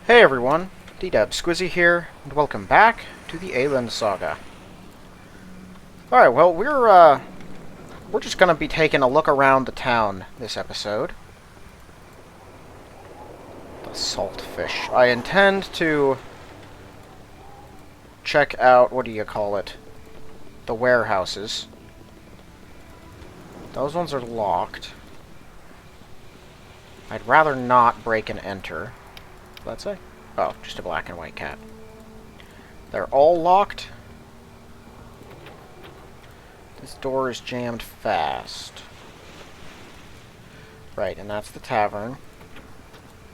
Hey everyone, D-Dub Squizzy here, and welcome back to the Aielund Saga. Alright, well, we're just gonna be taking a look around the town this episode. The saltfish. I intend to check out, what do you call it? The warehouses. Those ones are locked. I'd rather not break and enter. Let's say. Oh, just a black and white cat. They're all locked. This door is jammed fast. Right, and that's the tavern.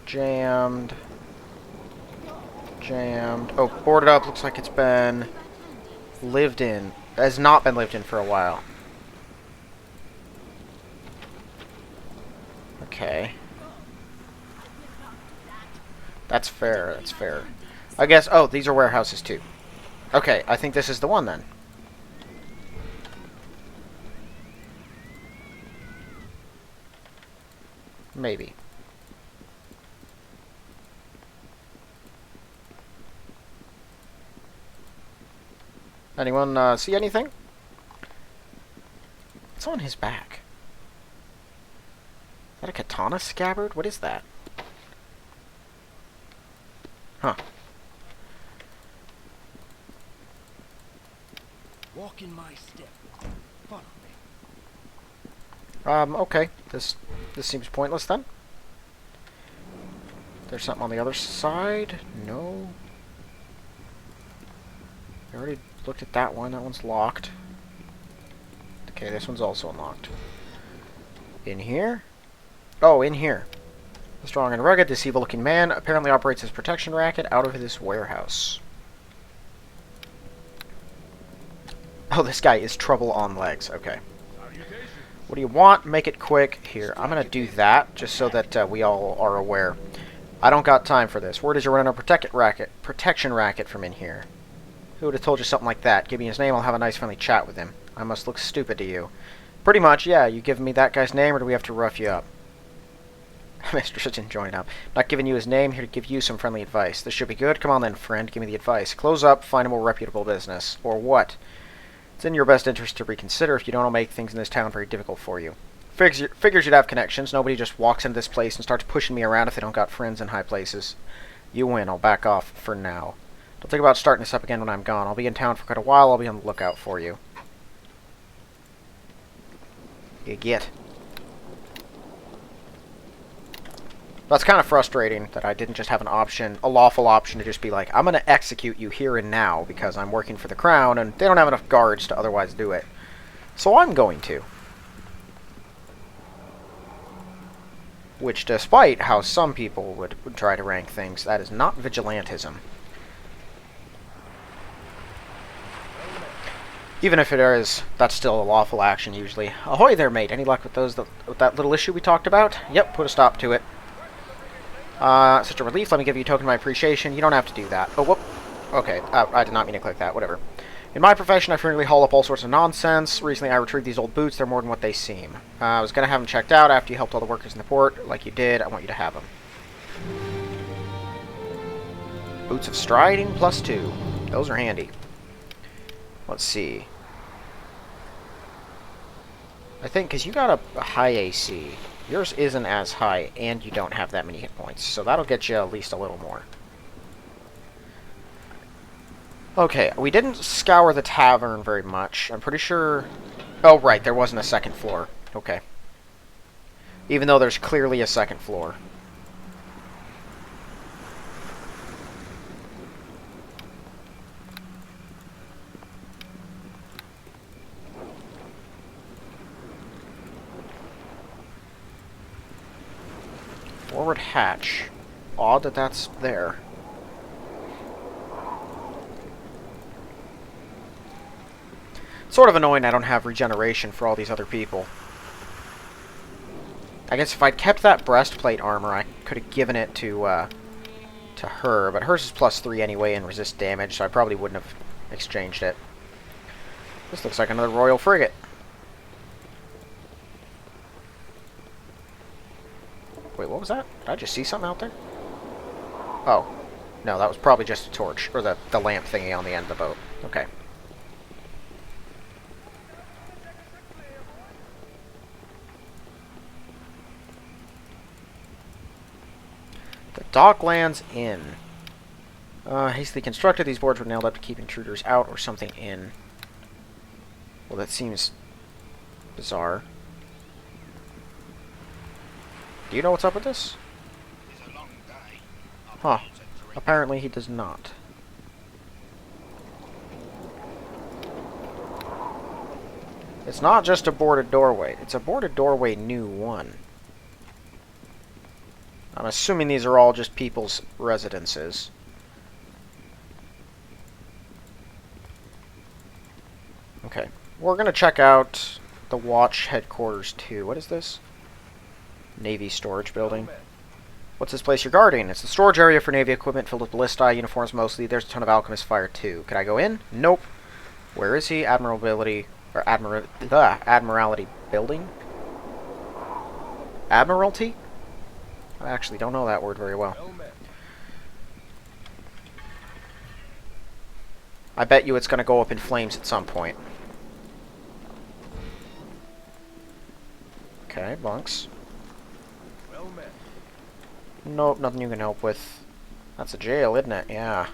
Jammed. Jammed. Oh, boarded up. Looks like it's been lived in. It has not been lived in for a while. Okay. That's fair, that's fair. I guess, oh, these are warehouses too. Okay, I think this is the one then. Maybe. Anyone see anything? What's on his back? Is that a katana scabbard? What is that? Huh. Walk in my step. Follow me. Okay. This seems pointless then. There's something on the other side? No. I already looked at that one. That one's locked. Okay, this one's also unlocked. In here? Oh, in here. The strong and rugged, this evil-looking man apparently operates his protection racket out of this warehouse. Oh, this guy is trouble on legs. Okay. What do you want? Make it quick. Here, I'm going to do that, just so that we all are aware. I don't got time for this. Word is you're running a protection racket from in here. Who would have told you something like that? Give me his name, I'll have a nice friendly chat with him. I must look stupid to you. Pretty much, yeah. You giving me that guy's name, or do we have to rough you up? Mr. Sitchin joined up. Not giving you his name, here to give you some friendly advice. This should be good. Come on then, friend, give me the advice. Close up, find a more reputable business. Or what? It's in your best interest to reconsider. If you don't, it'll make things in this town very difficult for you. Figures you'd have connections. Nobody just walks into this place and starts pushing me around if they don't got friends in high places. You win. I'll back off for now. Don't think about starting this up again when I'm gone. I'll be in town for quite a while. I'll be on the lookout for you. You get. That's kind of frustrating that I didn't just have an option, a lawful option to just be like, I'm going to execute you here and now because I'm working for the crown and they don't have enough guards to otherwise do it. So I'm going to. Which, despite how some people would try to rank things, that is not vigilantism. Even if it is, that's still a lawful action usually. Ahoy there, mate. Any luck with that little issue we talked about? Yep, put a stop to it. Such a relief. Let me give you a token of my appreciation. You don't have to do that. Oh, whoop. Okay, I did not mean to click that. Whatever. In my profession, I frequently haul up all sorts of nonsense. Recently, I retrieved these old boots. They're more than what they seem. I was going to have them checked out after you helped all the workers in the port. Like you did, I want you to have them. Boots of striding +2. Those are handy. Let's see. I think, because you got a high AC. Yours isn't as high, and you don't have that many hit points. So that'll get you at least a little more. Okay, we didn't scour the tavern very much. I'm pretty sure... Oh, right, there wasn't a second floor. Okay. Even though there's clearly a second floor. Forward hatch. Odd that that's there. Sort of annoying I don't have regeneration for all these other people. I guess if I'd kept that breastplate armor, I could have given it to her, but hers is +3 anyway and resist damage, so I probably wouldn't have exchanged it. This looks like another royal frigate. Wait, what was that? Did I just see something out there? Oh. No, that was probably just a torch, or the lamp thingy on the end of the boat. Okay. The Docklands Inn. Hastily constructed, these boards were nailed up to keep intruders out or something in. Well, that seems bizarre. Do you know what's up with this? Huh. Apparently he does not. It's not just a boarded doorway. It's a boarded doorway new one. I'm assuming these are all just people's residences. Okay. We're going to check out the Watch Headquarters too. What is this? Navy storage building. What's this place you're guarding? It's the storage area for Navy equipment filled with ballista, uniforms mostly. There's a ton of alchemist fire too. Could I go in? Nope. Where is he? Admiralty building? Admiralty? I actually don't know that word very well. I bet you it's going to go up in flames at some point. Okay, bunks. Nope, nothing you can help with. That's a jail, isn't it? Yeah.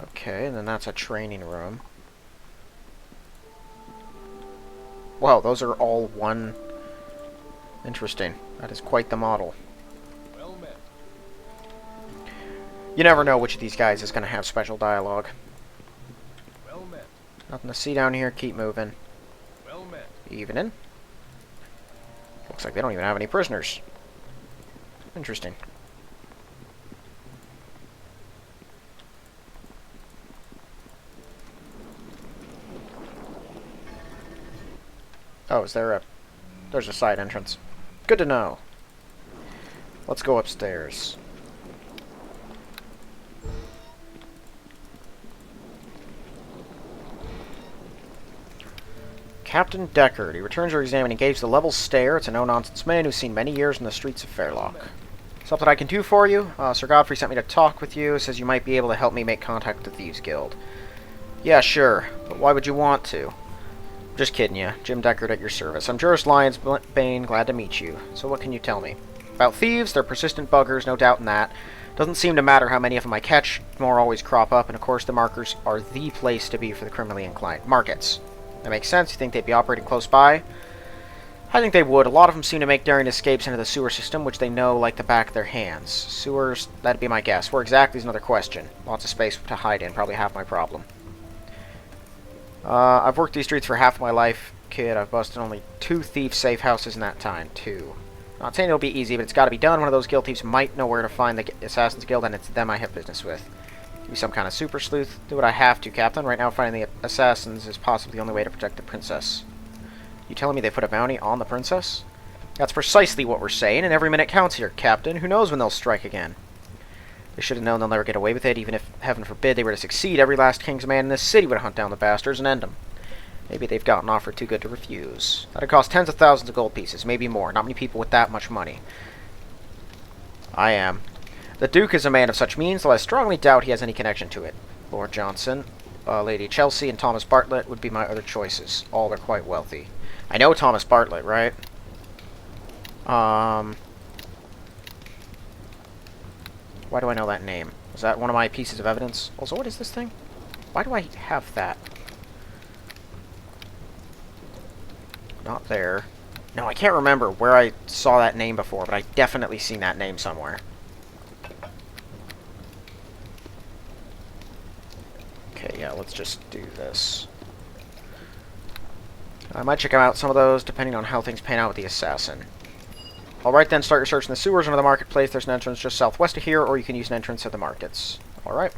Okay, and then that's a training room. Wow, those are all one. Interesting. That is quite the model. You never know which of these guys is going to have special dialogue. Nothing to see down here. Keep moving. Evening. Looks like they don't even have any prisoners. Interesting. Oh, is there a... There's a side entrance. Good to know. Let's go upstairs. Captain Deckard. He returns your exam and engages the level stare. It's a no-nonsense man who's seen many years in the streets of Fairloch. Something I can do for you? Sir Godfrey sent me to talk with you. Says you might be able to help me make contact with the Thieves Guild. Yeah, sure. But why would you want to? Just kidding you. Jim Deckard at your service. I'm Juris Lyons Bane. Glad to meet you. So what can you tell me? About thieves, they're persistent buggers, no doubt in that. Doesn't seem to matter how many of them I catch. More always crop up, and of course the markers are the place to be for the criminally inclined. Markets. That makes sense. You think they'd be operating close by? I think they would. A lot of them seem to make daring escapes into the sewer system, which they know like the back of their hands. Sewers, that'd be my guess. Where exactly is another question. Lots of space to hide in. Probably half my problem. I've worked these streets for half my life, kid. I've busted only 2 thief safe houses in that time. 2. Not saying it'll be easy, but it's got to be done. One of those guild thieves might know where to find the Assassin's Guild, and it's them I have business with. Be some kind of super sleuth. Do what I have to, Captain. Right now, finding the assassins is possibly the only way to protect the princess. You telling me they put a bounty on the princess? That's precisely what we're saying, and every minute counts here, Captain. Who knows when they'll strike again? They should have known they'll never get away with it, even if, heaven forbid, they were to succeed. Every last king's man in this city would hunt down the bastards and end them. Maybe they've got an offer too good to refuse. That'd cost tens of thousands of gold pieces, maybe more. Not many people with that much money. I am. The Duke is a man of such means, though I strongly doubt he has any connection to it. Lord Johnson, Lady Chelsea, and Thomas Bartlett would be my other choices. All are quite wealthy. I know Thomas Bartlett, right? Why do I know that name? Was that one of my pieces of evidence? Also, what is this thing? Why do I have that? Not there. No, I can't remember where I saw that name before, but I definitely seen that name somewhere. Okay, yeah, let's just do this. I might check out some of those, depending on how things pan out with the assassin. Alright then, start your search in the sewers under the marketplace. There's an entrance just southwest of here, or you can use an entrance at the markets. Alright.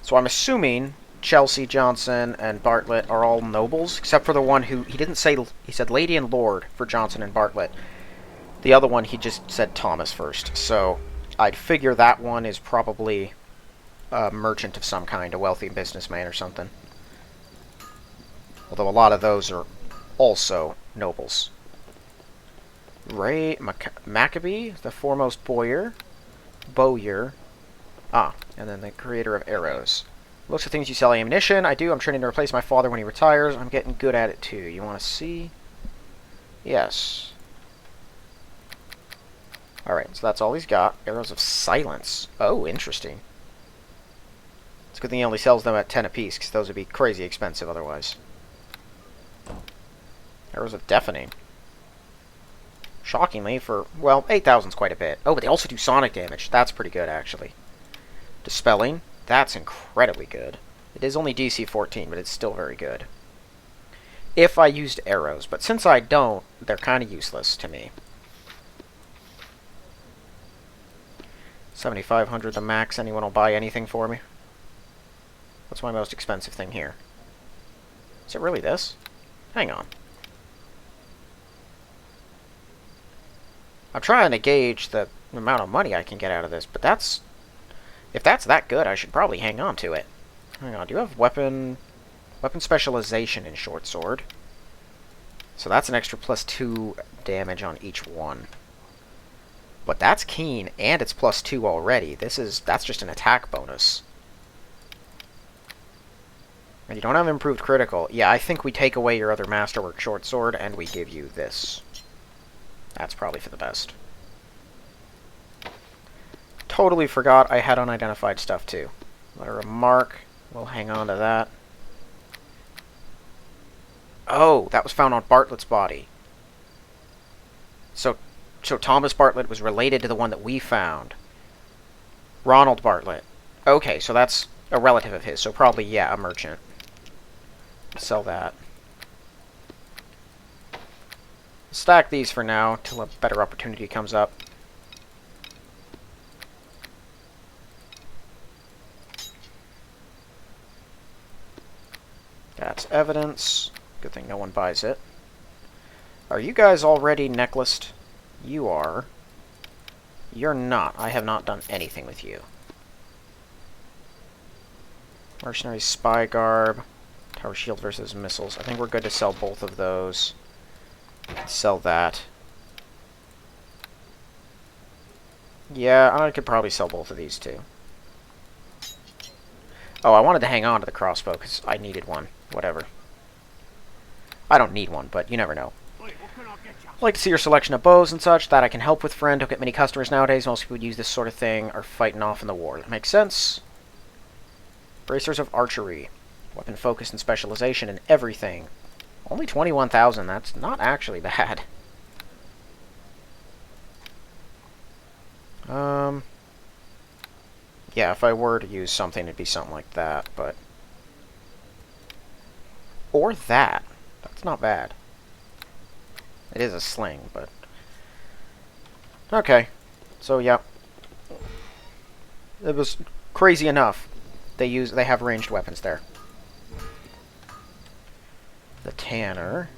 So I'm assuming Chelsea, Johnson, and Bartlett are all nobles, except for the one who, he didn't say, he said Lady and Lord for Johnson and Bartlett. The other one, he just said Thomas first. So I'd figure that one is probably a merchant of some kind, a wealthy businessman or something. Although a lot of those are also nobles. Maccabee, the foremost bowyer. Ah, and then the creator of arrows. Looks at things you sell ammunition. I do. I'm training to replace my father when he retires. I'm getting good at it too. You want to see? Yes. Alright, so that's all he's got. Arrows of silence. Oh, interesting. It's a good thing he only sells them at 10 apiece, because those would be crazy expensive otherwise. Arrows of deafening. Shockingly, for, well, 8,000 is quite a bit. Oh, but they also do sonic damage. That's pretty good, actually. Dispelling. That's incredibly good. It is only DC 14, but it's still very good. If I used arrows, but since I don't, they're kind of useless to me. 7,500 the max. Anyone will buy anything for me? What's my most expensive thing here? Is it really this? Hang on. I'm trying to gauge the amount of money I can get out of this, but that's... If that's that good, I should probably hang on to it. Hang on, do you have weapon specialization in short sword? So that's an extra +2 damage on each one. But that's keen, and it's +2 already. That's just an attack bonus. And you don't have improved critical. Yeah, I think we take away your other masterwork short sword, and we give you this. That's probably for the best. Totally forgot I had unidentified stuff, too. Letter of mark. We'll hang on to that. Oh, that was found on Bartlett's body. So Thomas Bartlett was related to the one that we found. Ronald Bartlett. Okay, so that's a relative of his, so probably, yeah, a merchant. Sell that. Stack these for now, till a better opportunity comes up. That's evidence. Good thing no one buys it. Are you guys already necklaced? You are. You're not. I have not done anything with you. Mercenary spy garb. Tower shield versus missiles. I think we're good to sell both of those. Sell that. Yeah, I could probably sell both of these too. Oh, I wanted to hang on to the crossbow because I needed one. Whatever. I don't need one, but you never know. I'd like to see your selection of bows and such. That I can help with, friend. Don't get many customers nowadays. Most people would use this sort of thing are fighting off in the war. That makes sense. Bracers of archery. Weapon focus and specialization and everything. Only 21,000. That's not actually bad. Yeah, if I were to use something, it'd be something like that, but... Or that. That's not bad. It is a sling, but... Okay. So, yeah. It was crazy enough. They have ranged weapons there. The tanner.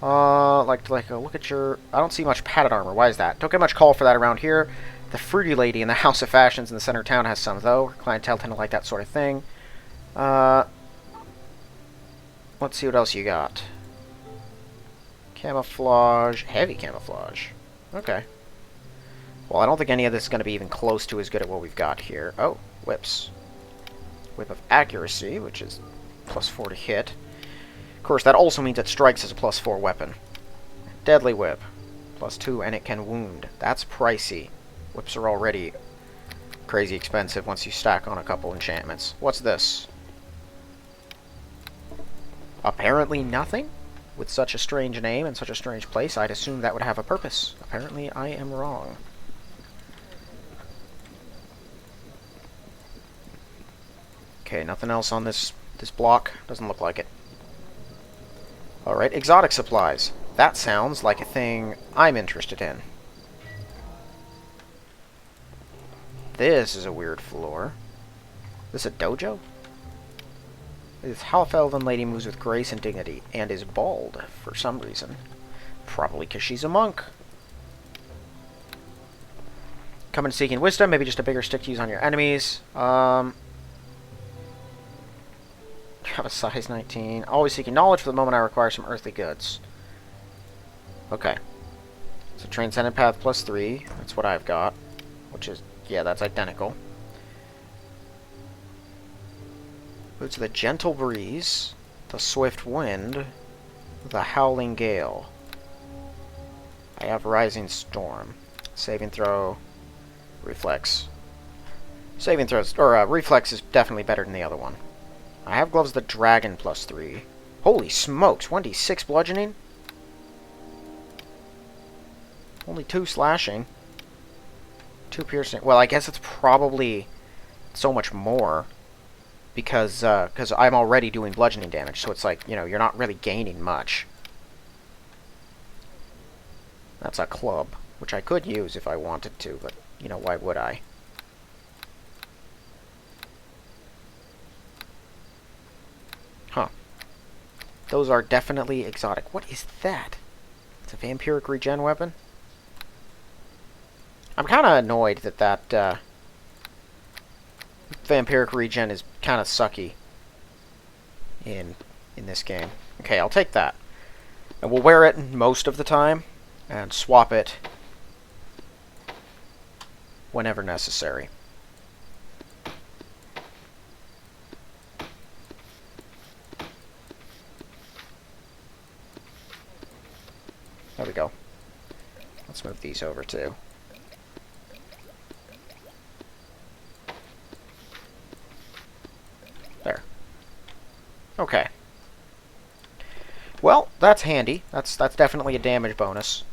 Like look at your... I don't see much padded armor. Why is that? Don't get much call for that around here. The fruity lady in the House of Fashions in the center of town has some, though. Her clientele tend to like that sort of thing. Let's see what else you got. Camouflage. Heavy camouflage. Okay. Well, I don't think any of this is going to be even close to as good at what we've got here. Oh, whips. Whip of accuracy, which is +4 to hit. Of course, that also means it strikes as a +4 weapon. Deadly whip. +2, and it can wound. That's pricey. Whips are already crazy expensive once you stack on a couple enchantments. What's this? Apparently nothing? With such a strange name and such a strange place, I'd assume that would have a purpose. Apparently I am wrong. Okay, nothing else on this block. Doesn't look like it. Alright, exotic supplies. That sounds like a thing I'm interested in. This is a weird floor. This a dojo? This half-elven lady moves with grace and dignity, and is bald for some reason. Probably because she's a monk. Come and seeking wisdom, maybe just a bigger stick to use on your enemies. have a size 19. Always seeking knowledge for the moment I require some earthly goods. Okay. So Transcendent Path plus 3. That's what I've got. Which is, yeah, that's identical. Boots of the Gentle Breeze, the Swift Wind, the Howling Gale. I have Rising Storm. Saving throw, Reflex. Saving throws, or Reflex is definitely better than the other one. I have Gloves of the Dragon plus 3. Holy smokes, 1d6 bludgeoning? Only 2 slashing. 2 piercing. Well, I guess it's probably so much more because I'm already doing bludgeoning damage, so it's like, you know, you're not really gaining much. That's a club, which I could use if I wanted to, but, you know, why would I? Huh. Those are definitely exotic. What is that? It's a vampiric regen weapon? I'm kind of annoyed that vampiric regen is kind of sucky in this game. Okay, I'll take that. And we'll wear it most of the time and swap it whenever necessary. There we go. Let's move these over too. There. Okay. Well, that's handy. That's definitely a damage bonus.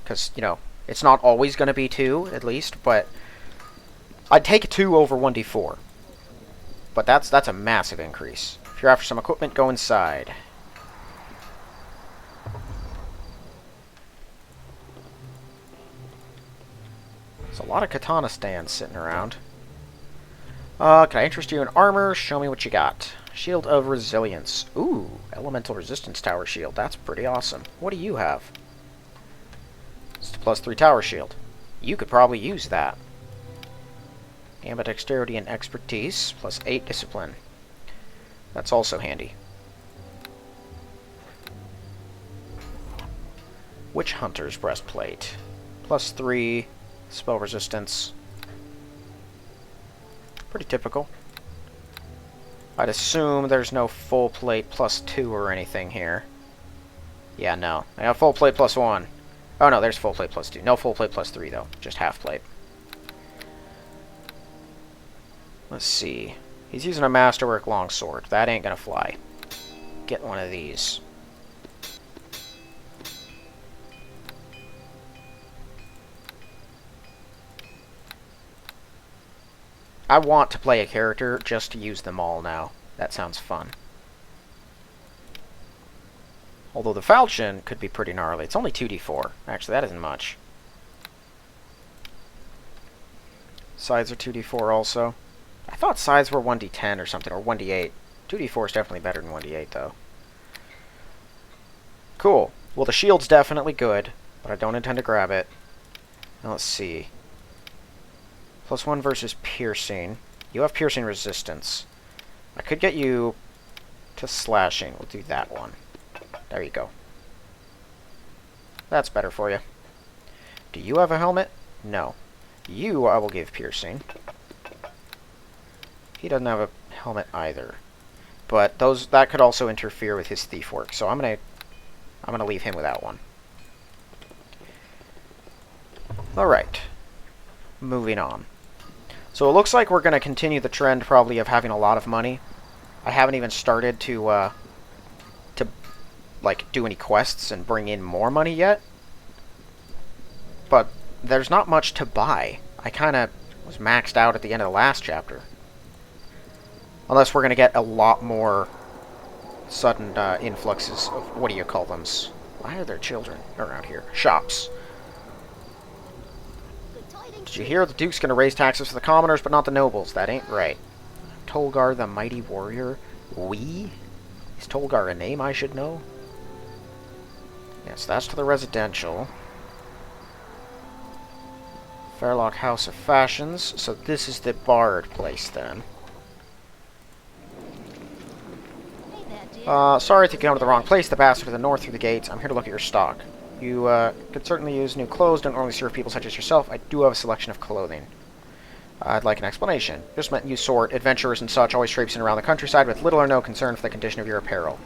Because, you know, it's not always going to be 2, at least, but I'd take 2 over 1d4. But that's a massive increase. If you're after some equipment, go inside. There's a lot of katana stands sitting around. Can I interest you in armor? Show me what you got. Shield of Resilience. Ooh, Elemental Resistance Tower Shield. That's pretty awesome. What do you have? It's a +3 Tower Shield. You could probably use that. Ambidexterity and Expertise, +8 Discipline. That's also handy. Witch Hunter's Breastplate. +3 Spell Resistance. Pretty typical. I'd assume there's no full plate +2 or anything here. Yeah, no. I have full plate +1. Oh no, there's full plate +2. No full plate +3 though. Just half plate. Let's see. He's using a Masterwork Longsword. That ain't gonna fly. Get one of these. I want to play a character just to use them all now. That sounds fun. Although the falchion could be pretty gnarly. It's only 2d4. Actually, that isn't much. Sides are 2d4 also. I thought sides were 1d10 or something, or 1d8. 2d4 is definitely better than 1d8, though. Cool. Well, the shield's definitely good, but I don't intend to grab it. Now, let's see. +1 versus piercing. You have piercing resistance. I could get you to slashing. We'll do that one. There you go. That's better for you. Do you have a helmet? No. You, I will give piercing. He doesn't have a helmet either. But that could also interfere with his thief work. So I'm gonna leave him without one. Alright. Moving on. So it looks like we're going to continue the trend probably of having a lot of money. I haven't even started to like do any quests and bring in more money yet. But there's not much to buy. I kind of was maxed out at the end of the last chapter. Unless we're going to get a lot more sudden influxes of, what do you call them? Why are there children around here? Shops. Did you hear the Duke's going to raise taxes for the commoners, but not the nobles? That ain't right. Tolgar the Mighty Warrior. We? Is Tolgar a name I should know? Yes, that's to the residential. Fairloch House of Fashions. So this is the Bard place, then. Sorry to go to the wrong place. The bastard to the north through the gates. I'm here to look at your stock. You could certainly use new clothes. Don't normally serve people such as yourself. I do have a selection of clothing. I'd like an explanation. Just meant you sort adventurers and such, always traipsing around the countryside with little or no concern for the condition of your apparel.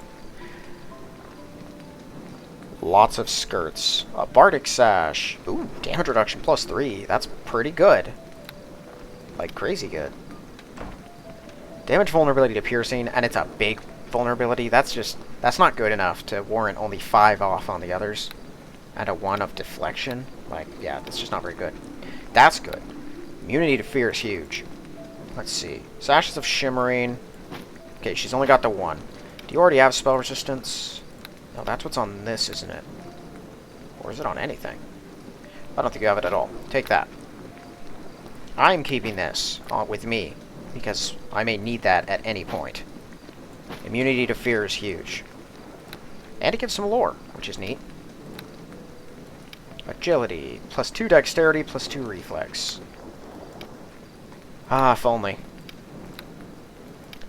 Lots of skirts. A bardic sash. Ooh, damage reduction +3. That's pretty good. Like, crazy good. Damage vulnerability to piercing, and it's a big vulnerability. That's not good enough to warrant only 5 off on the others. And a 1 of deflection. Like, yeah, that's just not very good. That's good. Immunity to fear is huge. Let's see. Sashes of shimmering. Okay, she's only got the 1. Do you already have spell resistance? No, that's what's on this, isn't it? Or is it on anything? I don't think you have it at all. Take that. I'm keeping this with me, because I may need that at any point. Immunity to fear is huge. And it gives some lore, which is neat. Agility. +2 dexterity, +2 reflex. Ah, if only.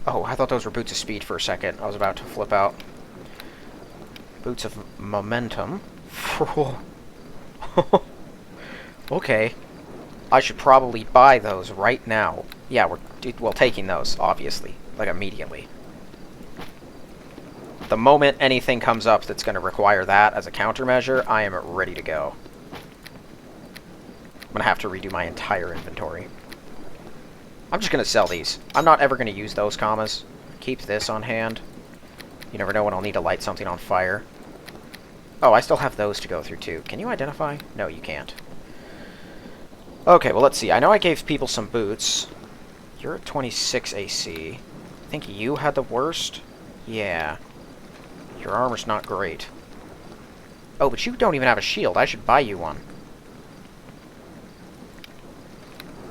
Oh, I thought those were boots of speed for a second. I was about to flip out. Boots of momentum. Okay. I should probably buy those right now. Yeah, we're taking those, obviously. Like, immediately. The moment anything comes up that's going to require that as a countermeasure, I am ready to go. I'm going to have to redo my entire inventory. I'm just going to sell these. I'm not ever going to use those commas. Keep this on hand. You never know when I'll need to light something on fire. Oh, I still have those to go through, too. Can you identify? No, you can't. Okay, well, let's see. I know I gave people some boots. You're at 26 AC. I think you had the worst? Yeah. Your armor's not great. Oh, but you don't even have a shield. I should buy you one.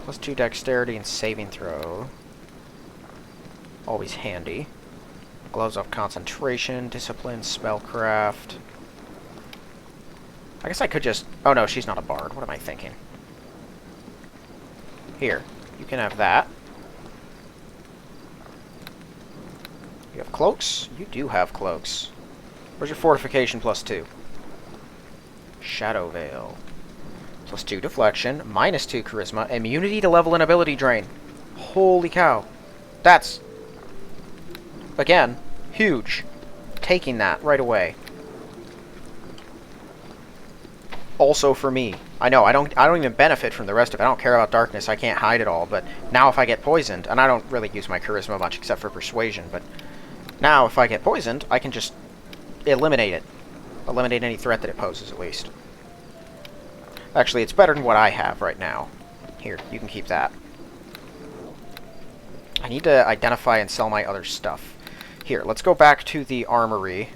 +2 dexterity and saving throw. Always handy. Gloves of concentration, discipline, spellcraft. I guess I could just... Oh no, she's not a bard. What am I thinking? Here, you can have that. You have cloaks? You do have cloaks. Where's your fortification +2? Shadow Veil. +2 deflection, -2 charisma, immunity to level and ability drain. Holy cow. That's, again, huge. Taking that right away. Also for me. I know, I don't even benefit from the rest of it. I don't care about darkness, I can't hide it all, but now if I get poisoned, and I don't really use my charisma much except for persuasion, but now if I get poisoned, I can just eliminate it. Eliminate any threat that it poses, at least. Actually, it's better than what I have right now. Here, you can keep that. I need to identify and sell my other stuff. Here, let's go back to the armory.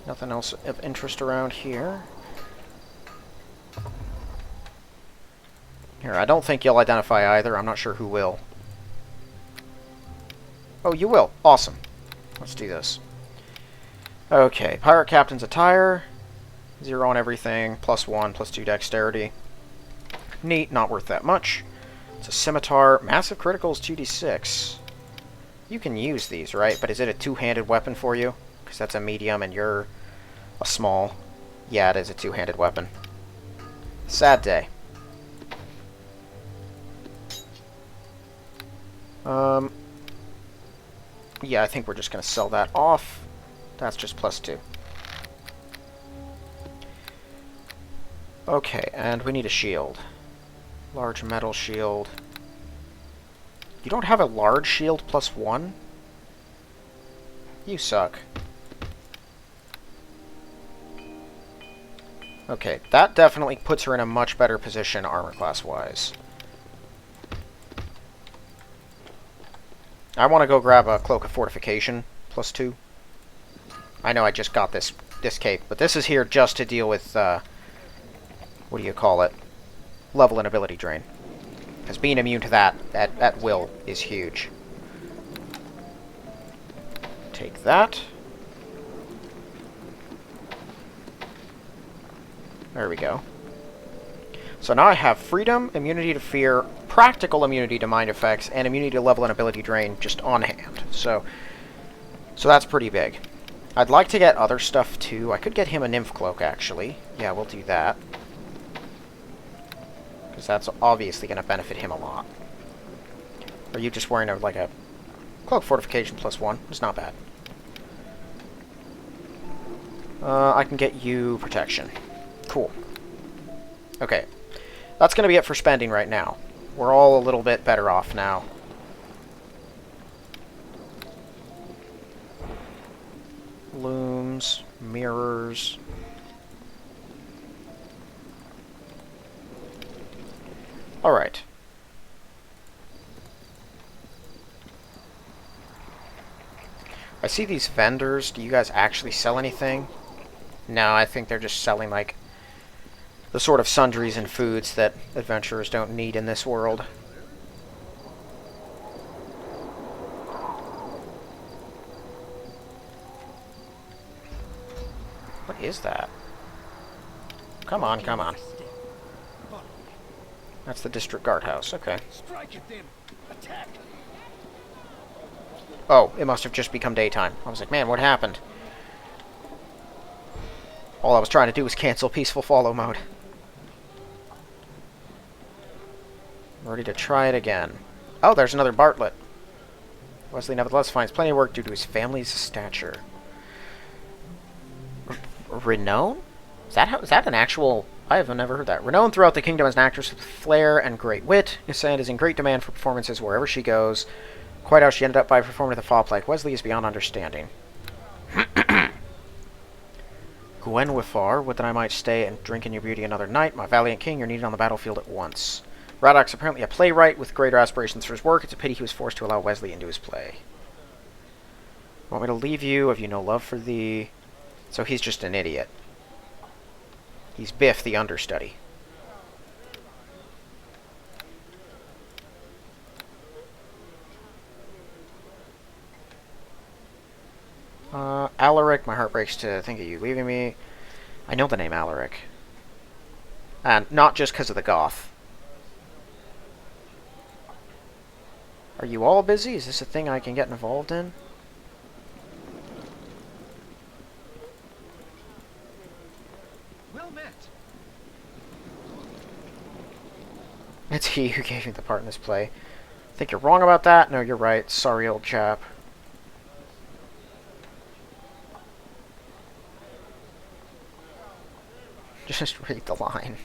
Nothing else of interest around here. Here, I don't think you'll identify either. I'm not sure who will. Oh, you will. Awesome. Let's do this. Okay, Pirate Captain's attire. 0 on everything. +1, +2 dexterity. Neat, not worth that much. It's a scimitar. Massive criticals, 2d6. You can use these, right? But is it a two-handed weapon for you? Because that's a medium and you're a small. Yeah, it is a two-handed weapon. Sad day. Yeah, I think we're just going to sell that off. That's just +2. Okay, and we need a shield. Large metal shield. You don't have a large shield +1? You suck. Okay, that definitely puts her in a much better position armor class-wise. I want to go grab a Cloak of Fortification, +2. I know I just got this cape, but this is here just to deal with, what do you call it? Level and ability drain. Because being immune to that at will is huge. Take that. There we go. So now I have freedom, immunity to fear, practical immunity to mind effects, and immunity to level and ability drain just on hand. So that's pretty big. I'd like to get other stuff too. I could get him a nymph cloak, actually. Yeah, we'll do that. Because that's obviously going to benefit him a lot. Are you just wearing like a cloak fortification +1? It's not bad. I can get you protection. Cool. Okay. That's going to be it for spending right now. We're all a little bit better off now. Looms, mirrors. Alright. I see these vendors. Do you guys actually sell anything? No, I think they're just selling, like, the sort of sundries and foods that adventurers don't need in this world. What is that? Come on, come on. That's the district guardhouse. Okay. Strike at them. Attack. Oh, it must have just become daytime. I was like, man, what happened? All I was trying to do was cancel peaceful follow mode. Ready to try it again. Oh, there's another Bartlett. Wesley nevertheless finds plenty of work due to his family's stature. Renown? Is that an actual... I have never heard that. Renowned throughout the kingdom as an actress with flair and great wit, Nisand is in great demand for performances wherever she goes. Quite how she ended up by performing with a fop like Wesley is beyond understanding. Gwenwifar, would that I might stay and drink in your beauty another night. My valiant king, you're needed on the battlefield at once. Radoc's apparently a playwright with greater aspirations for his work. It's a pity he was forced to allow Wesley into his play. Want me to leave you? Have you no love for thee? So he's just an idiot. He's Biff, the understudy. Alaric, my heart breaks to think of you leaving me. I know the name Alaric. And not just because of the goth. Are you all busy? Is this a thing I can get involved in? Well met. It's he who gave me the part in this play. Think you're wrong about that? No, you're right. Sorry, old chap. Just read the line.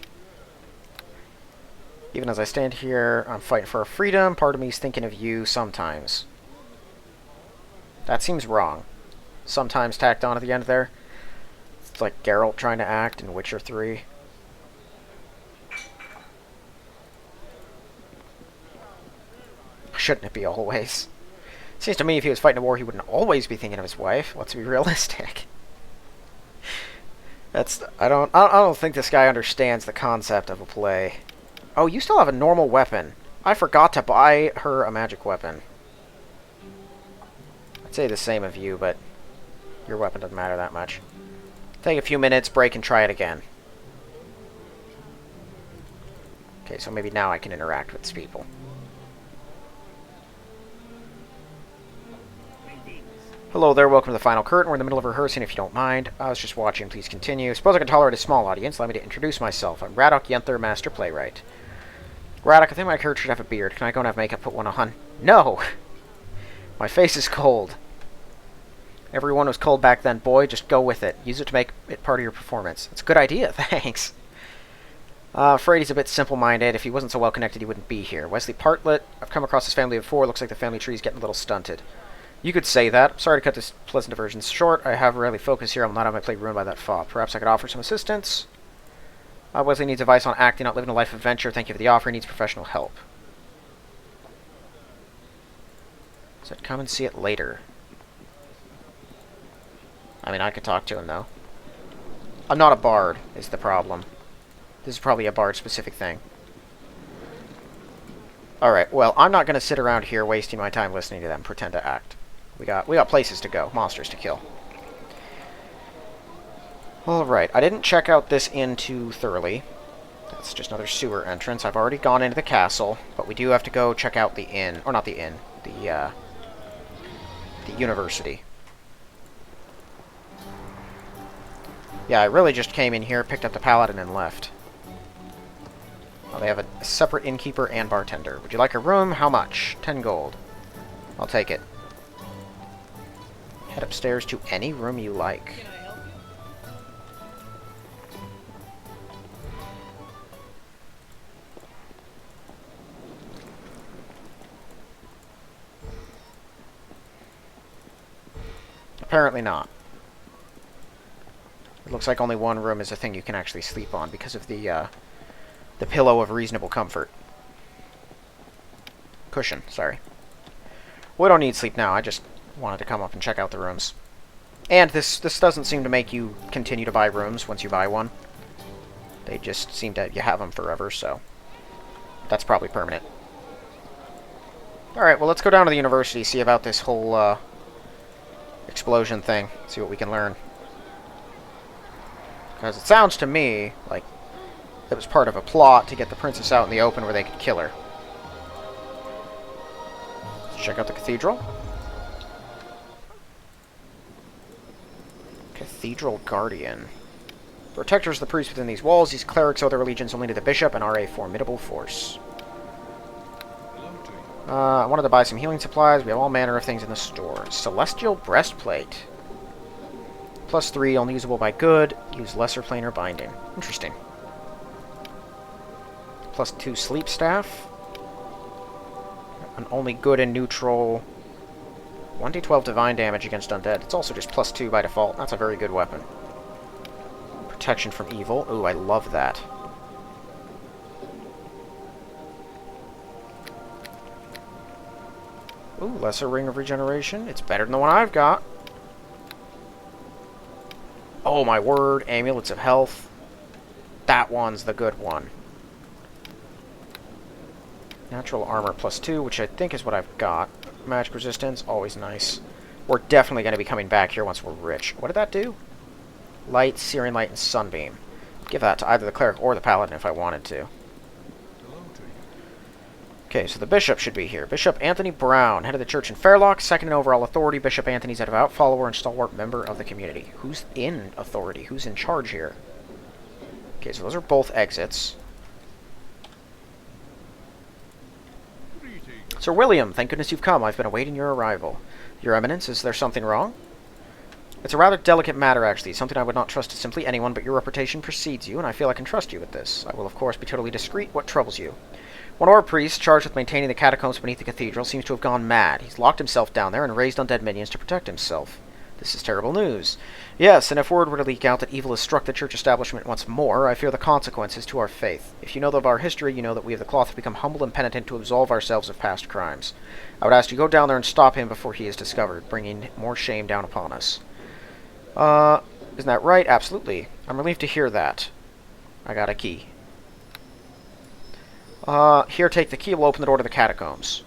Even as I stand here, I'm fighting for our freedom. Part of me's thinking of you sometimes. That seems wrong. Sometimes tacked on at the end there. It's like Geralt trying to act in Witcher 3. Shouldn't it be always? Seems to me if he was fighting a war, he wouldn't always be thinking of his wife. Let's be realistic. I don't think this guy understands the concept of a play. Oh, you still have a normal weapon. I forgot to buy her a magic weapon. I'd say the same of you, but your weapon doesn't matter that much. Take a few minutes, break, and try it again. Okay, so maybe now I can interact with these people. Hello there, welcome to the final curtain. We're in the middle of rehearsing, if you don't mind. I was just watching, please continue. Suppose I can tolerate a small audience. Allow me to introduce myself. I'm Radok Yenther, Master Playwright. Radok, I think my character should have a beard. Can I go and have makeup put one on? No! My face is cold. Everyone was cold back then, boy. Just go with it. Use it to make it part of your performance. It's a good idea, thanks. Afraid he's a bit simple-minded. If he wasn't so well-connected, he wouldn't be here. Wesley Bartlett, I've come across his family before. Looks like the family tree's getting a little stunted. You could say that. I'm sorry to cut this pleasant diversion short. I have rarely focused here. I'm not on my play ruined by that fop. Perhaps I could offer some assistance. Wesley needs advice on acting, not living a life of adventure. Thank you for the offer. He needs professional help. Said come and see it later. I mean, I could talk to him, though. I'm not a bard, is the problem. This is probably a bard-specific thing. Alright, well, I'm not going to sit around here wasting my time listening to them pretend to act. We got places to go, monsters to kill. Alright, I didn't check out this inn too thoroughly. That's just another sewer entrance. I've already gone into the castle, but we do have to go check out the inn. Or not the inn. The university. Yeah, I really just came in here, picked up the paladin, and left. Oh, they have a separate innkeeper and bartender. Would you like a room? How much? 10 gold. I'll take it. Head upstairs to any room you like. Apparently not. It looks like only one room is a thing you can actually sleep on because of the pillow of reasonable comfort. Cushion, sorry. We don't need sleep now. I just wanted to come up and check out the rooms. And this doesn't seem to make you continue to buy rooms once you buy one. They just seem to you have them forever, so that's probably permanent. Alright, well, let's go down to the university, see about this whole explosion thing, see what we can learn. Because it sounds to me like it was part of a plot to get the princess out in the open where they could kill her. Let's check out the cathedral. Cathedral Guardian. Protectors of the priests within these walls, these clerics owe their allegiance only to the bishop and are a formidable force. I wanted to buy some healing supplies. We have all manner of things in the store. Celestial Breastplate. +3, only usable by good. Use lesser planar binding. Interesting. +2 Sleep Staff. An only good and neutral. 1d12 divine damage against undead. It's also just +2 by default. That's a very good weapon. Protection from evil. Ooh, I love that. Ooh, lesser ring of regeneration. It's better than the one I've got. Oh my word, amulets of health. That one's the good one. Natural armor +2, which I think is what I've got. Magic resistance, always nice. We're definitely going to be coming back here once we're rich. What did that do? Light, Searing Light, and Sunbeam. Give that to either the cleric or the paladin if I wanted to. Okay, so the bishop should be here. Bishop Anthony Brown, head of the church in Fairloch, second in overall authority. Bishop Anthony's a devout follower and stalwart member of the community. Who's in authority? Who's in charge here? Okay, so those are both exits. Sir William, thank goodness you've come. I've been awaiting your arrival. Your Eminence, is there something wrong? It's a rather delicate matter, actually. Something I would not trust to simply anyone, but your reputation precedes you, and I feel I can trust you with this. I will, of course, be totally discreet. What troubles you? One of our priests, charged with maintaining the catacombs beneath the cathedral, seems to have gone mad. He's locked himself down there and raised undead minions to protect himself. This is terrible news. Yes, and if word were to leak out that evil has struck the church establishment once more, I fear the consequences to our faith. If you know of our history, you know that we of the cloth have become humble and penitent to absolve ourselves of past crimes. I would ask you to go down there and stop him before he is discovered, bringing more shame down upon us. Isn't that right? Absolutely. I'm relieved to hear that. I got a key. Here, take the key. We'll open the door to the catacombs.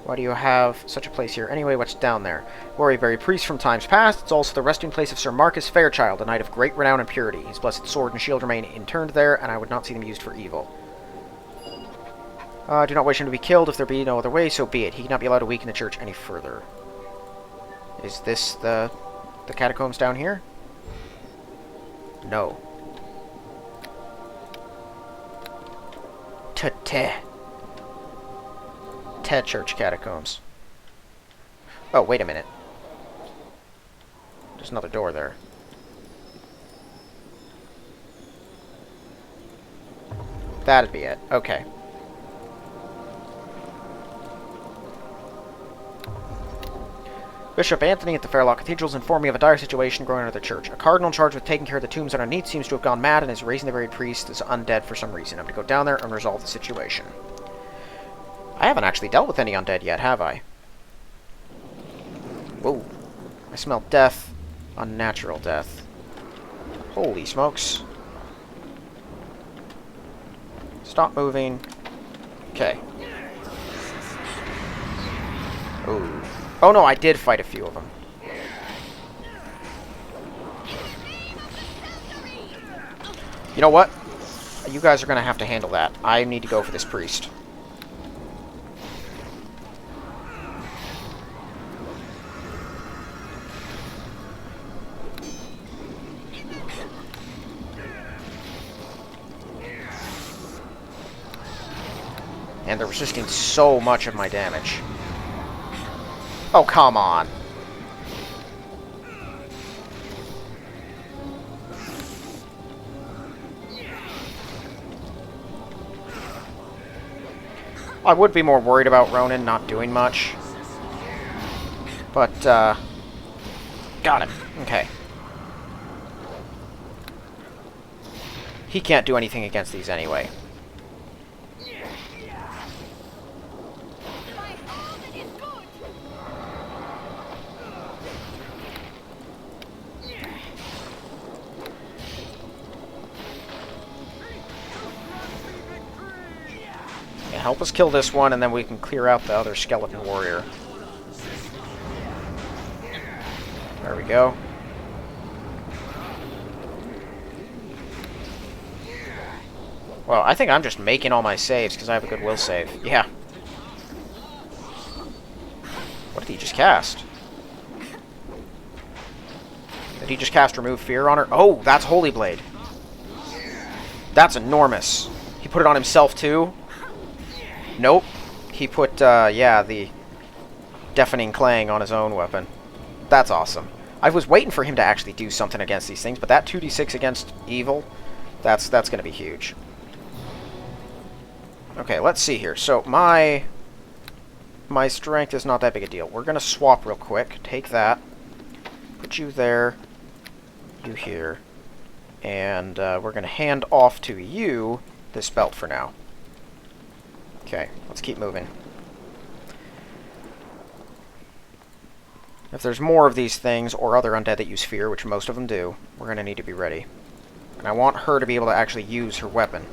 Why do you have such a place here? Anyway, what's down there? We're a very priest from times past. It's also the resting place of Sir Marcus Fairchild, a knight of great renown and purity. His blessed sword and shield remain interned there, and I would not see them used for evil. Do not wish him to be killed. If there be no other way, so be it. He cannot be allowed to weaken the church any further. Is this the catacombs down here? No. Te church catacombs. Oh, wait a minute. There's another door there. That'd be it. Okay. Bishop Anthony at the Fairloch Cathedral has informed me of a dire situation growing under the church. A cardinal charged with taking care of the tombs underneath seems to have gone mad and is raising the very priest as undead for some reason. I'm going to go down there and resolve the situation. I haven't actually dealt with any undead yet, have I? Whoa. I smell death. Unnatural death. Holy smokes. Stop moving. Okay. Ooh. Oh no, I did fight a few of them. You know what? You guys are going to have to handle that. I need to go for this priest. And they're resisting so much of my damage. Oh, come on. I would be more worried about Ronan not doing much. But, got him. Okay. He can't do anything against these anyway. Help us kill this one, and then we can clear out the other skeleton warrior. There we go. Well, I think I'm just making all my saves because I have a good will save. Yeah. What did he just cast? Did he just cast Remove Fear on her? Oh, that's Holy Blade. That's enormous. He put it on himself, too? Nope. He put, yeah, the Deafening Clang on his own weapon. That's awesome. I was waiting for him to actually do something against these things, but that 2d6 against evil, that's going to be huge. Okay, let's see here. So, my strength is not that big a deal. We're going to swap real quick. Take that. Put you there. You here. And we're going to hand off to you this belt for now. Okay, let's keep moving. If there's more of these things, or other undead that use fear, which most of them do, we're going to need to be ready. And I want her to be able to actually use her weapon.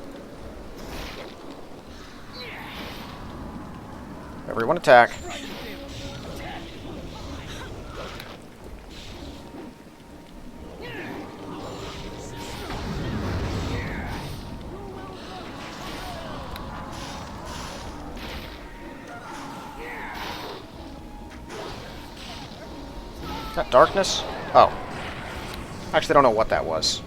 Everyone attack. Is that darkness? Oh. I actually don't know what that was.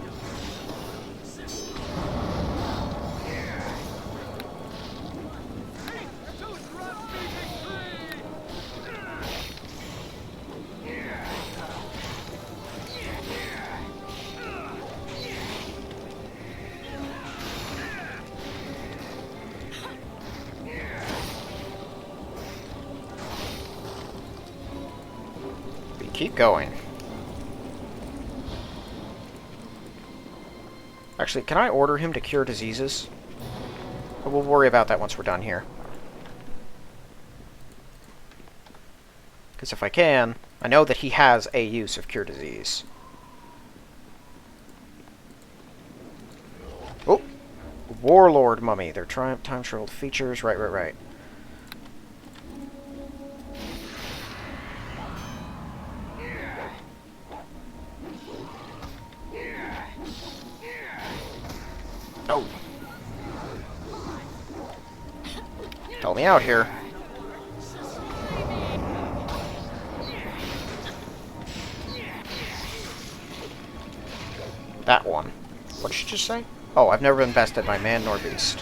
Keep going. Actually, can I order him to cure diseases? But we'll worry about that once we're done here. Because if I can, I know that he has a use of cure disease. Oh! Warlord Mummy. Their time traveled features. Right. Oh. Help me out here. That one. What did she just say? Oh, I've never been bested by man nor beast.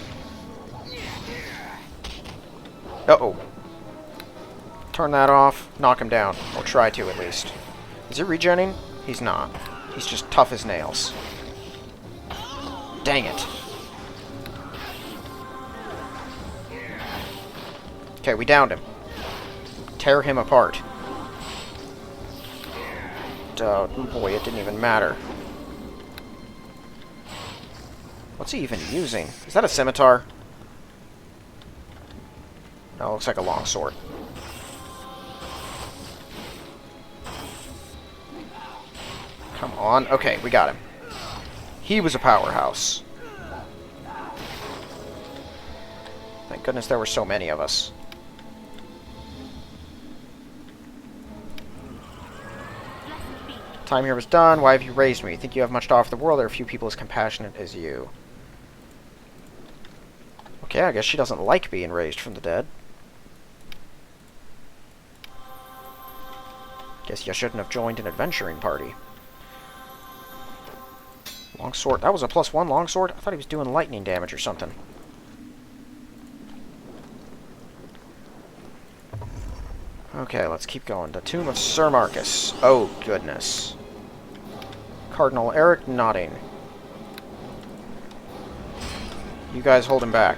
Uh-oh. Turn that off. Knock him down. Or try to, at least. Is he regenning? He's not. He's just tough as nails. Dang it. Okay, we downed him. Tear him apart. Oh, boy, it didn't even matter. What's he even using? Is that a scimitar? No, it looks like a longsword. Come on. Okay, we got him. He was a powerhouse. Thank goodness there were so many of us. Time here was done. Why have you raised me? Think you have much to offer the world? There are few people as compassionate as you. Okay, I guess she doesn't like being raised from the dead. Guess you shouldn't have joined an adventuring party. Longsword. That was a +1 longsword? I thought he was doing lightning damage or something. Okay, let's keep going. The Tomb of Sir Marcus. Oh, goodness. Cardinal Eric nodding. You guys hold him back.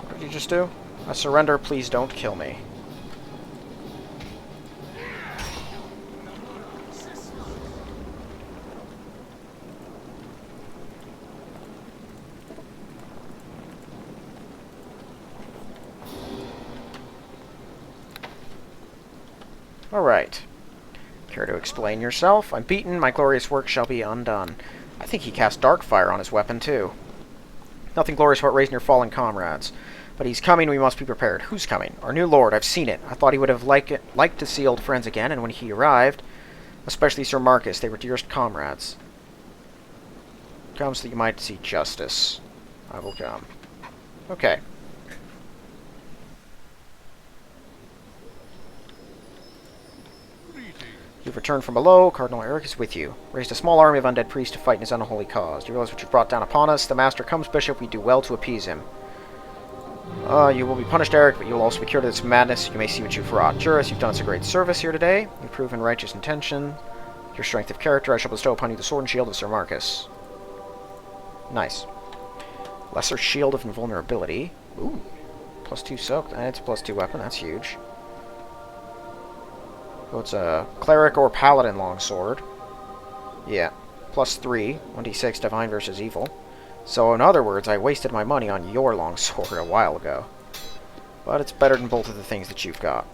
What did you just do? I surrender, please don't kill me. Alright. Care to explain yourself? I'm beaten, my glorious work shall be undone. I think he cast Darkfire on his weapon, too. Nothing glorious about raising your fallen comrades. But he's coming, we must be prepared. Who's coming? Our new lord, I've seen it. I thought he would have liked to see old friends again, and when he arrived, especially Sir Marcus, they were dearest comrades. Come so that you might see justice. I will come. Okay. You've returned from below. Cardinal Eric is with you. Raised a small army of undead priests to fight in his unholy cause. Do you realize what you've brought down upon us? The Master comes, Bishop. We do well to appease him. You will be punished, Eric, but you will also be cured of this madness. You may see what you've wrought. Juris, you've done us a great service here today. You've proven righteous intention. Your strength of character, I shall bestow upon you the sword and shield of Sir Marcus. Nice. Lesser shield of invulnerability. Ooh. +2 soak. And it's a +2 weapon. That's huge. So it's a cleric or paladin longsword. Yeah. +3. 1d6 divine versus evil. So in other words, I wasted my money on your longsword a while ago. But it's better than both of the things that you've got.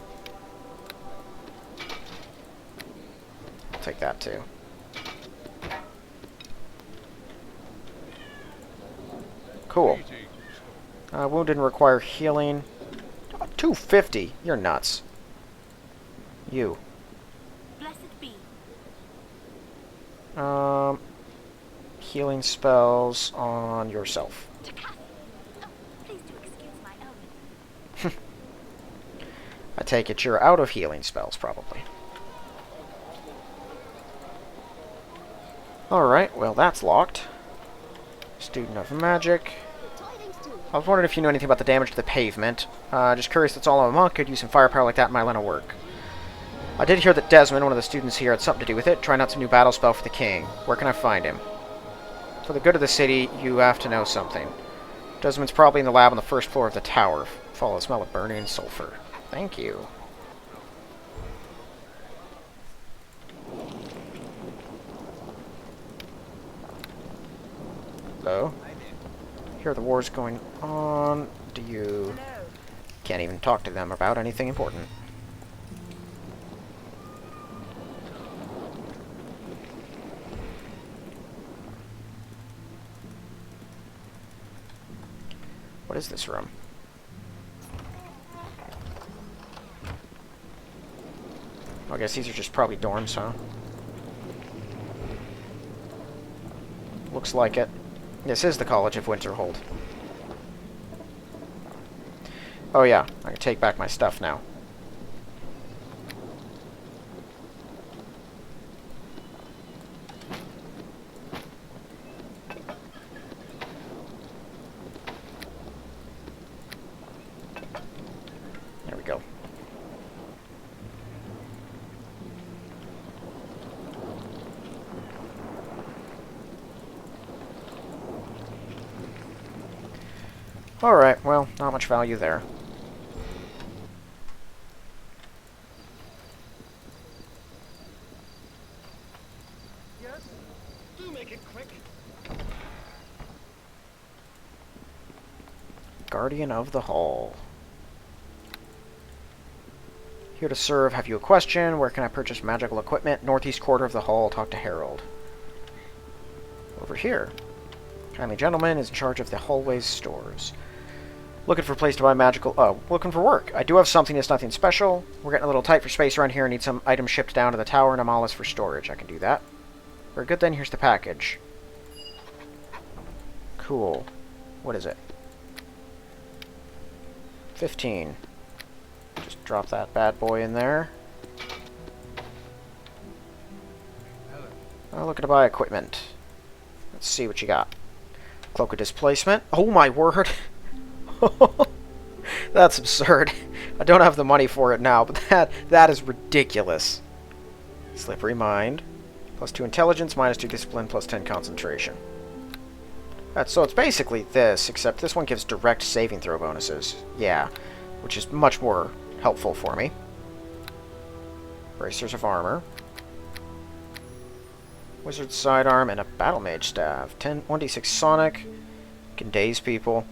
I'll take that too. Cool. Wound didn't require healing. Oh, 250? You're nuts. You. Blessed be. Healing spells on yourself. To cast. Oh, please do excuse my own. I take it you're out of healing spells, probably. Alright, well that's locked. Student of Magic. I was wondering if you knew anything about the damage to the pavement. Just curious, that's all I'm a monk. Could use some firepower like that in my line of work. I did hear that Desmond, one of the students here, had something to do with it. Trying out some new battle spell for the king. Where can I find him? For the good of the city, you have to know something. Desmond's probably in the lab on the first floor of the tower. Follow the smell of burning sulfur. Thank you. Hello? Hear the war's going on. Do you... Can't even talk to them about anything important. What is this room? I guess these are just probably dorms, huh? Looks like it. This is the College of Winterhold. Oh yeah, I can take back my stuff now. There we go. Alright, well, not much value there. Yes? Do make it quick. Guardian of the Hall. Here to serve. Have you a question? Where can I purchase magical equipment? Northeast quarter of the hall. Talk to Harold. Over here. Kindly gentleman is in charge of the hallways stores. Looking for a place to buy magical... Oh, looking for work. I do have something that's nothing special. We're getting a little tight for space around here. I need some items shipped down to the tower and Amalis for storage. I can do that. Very good then. Here's the package. Cool. What is it? 15. Just drop that bad boy in there. Oh, looking to buy equipment. Let's see what you got. Cloak of displacement. Oh my word! That's absurd. I don't have the money for it now, but that is ridiculous. Slippery mind. +2 intelligence, -2 discipline, +10 concentration. So it's basically this, except this one gives direct saving throw bonuses. Yeah, which is much more helpful for me. Bracers of armor. Wizard sidearm and a battle mage staff. 1d6 sonic. Can daze people.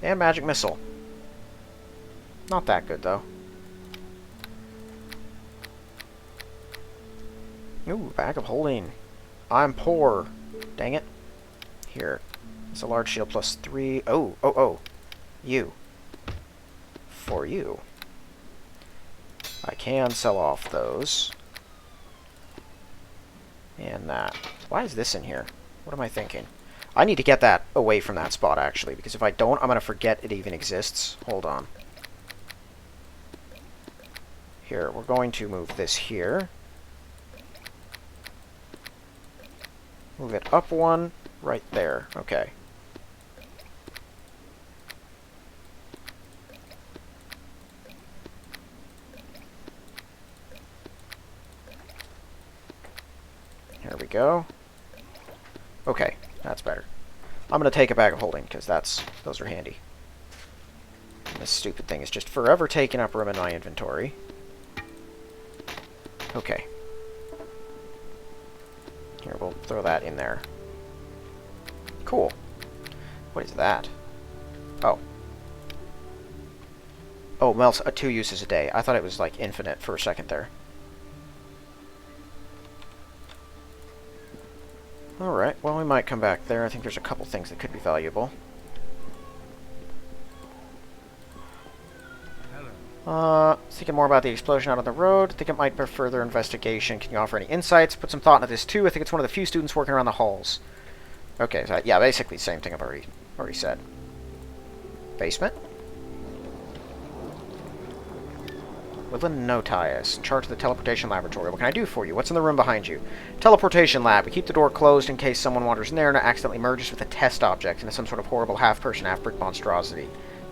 And magic missile. Not that good though. Ooh, bag of holding. I'm poor. Dang it. Here. It's a large shield +3. Oh. You. For you. I can sell off those. And that. Why is this in here? What am I thinking? I need to get that away from that spot, actually, because if I don't, I'm going to forget it even exists. Hold on. Here, we're going to move this here. Move it up one, right there. Okay. Here we go. Okay, that's better. I'm going to take a bag of holding, because those are handy. And this stupid thing is just forever taking up room in my inventory. Okay. Here, we'll throw that in there. Cool. What is that? Oh. Oh, melts 2 uses a day. I thought it was, like, infinite for a second there. Alright, well, we might come back there. I think there's a couple things that could be valuable. Thinking more about the explosion out on the road. Think it might bear further investigation. Can you offer any insights? Put some thought into this, too. I think it's one of the few students working around the halls. Okay, so, yeah, basically same thing I've already said. Basement? Woodland Notius, in charge of the teleportation laboratory. What can I do for you? What's in the room behind you? Teleportation lab. We keep the door closed in case someone wanders in there and accidentally merges with a test object into some sort of horrible half-person, half-brick monstrosity.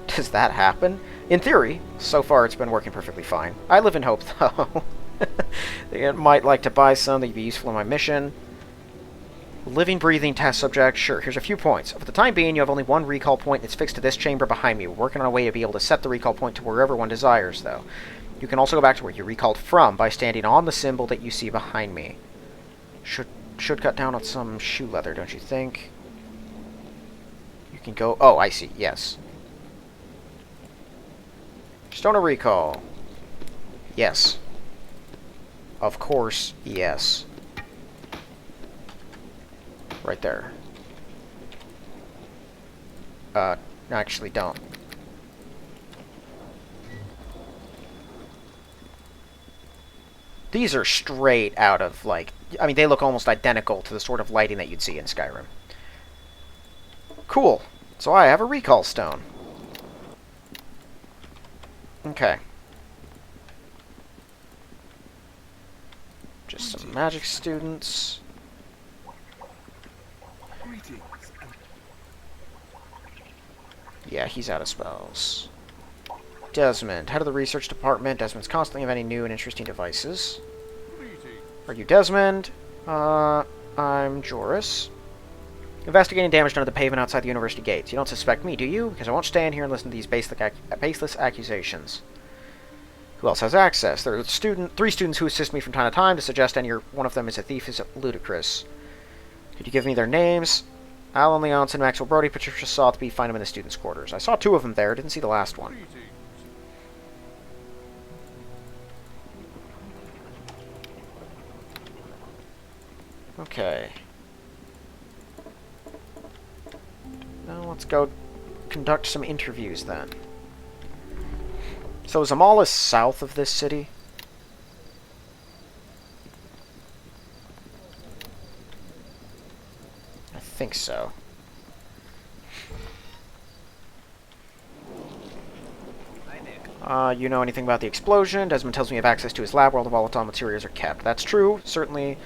Does that happen? In theory. So far, it's been working perfectly fine. I live in hope, though. It might like to buy some that'd be useful in my mission. Living, breathing test subject. Sure, here's a few points. For the time being, you have only one recall point. It's fixed to this chamber behind me. We're working on a way to be able to set the recall point to wherever one desires, though. You can also go back to where you recalled from by standing on the symbol that you see behind me. Should cut down on some shoe leather, don't you think? You can go... Oh, I see. Yes. Stone of recall. Yes. Of course, yes. Right there. Actually don't. These are straight out of, like... I mean, they look almost identical to the sort of lighting that you'd see in Skyrim. Cool. So I have a recall stone. Okay. Just some magic students. Yeah, he's out of spells. Desmond, head of the research department. Desmond's constantly inventing new and interesting devices. Are you Desmond? I'm Joris. Investigating damage done to the pavement outside the university gates. You don't suspect me, do you? Because I won't stand here and listen to these baseless accusations. Who else has access? There are 3 students who assist me from time to time. To suggest any one of them is a thief is ludicrous. Could you give me their names? Alan Leonson, Maxwell Brody, Patricia Sotheby. Find them in the students' quarters. I saw 2 of them there. Didn't see the last one. Okay. Now let's go conduct some interviews then. So Zamal is south of this city? I think so. You know anything about the explosion? Desmond tells me you have access to his lab where all the volatile materials are kept. That's true. Certainly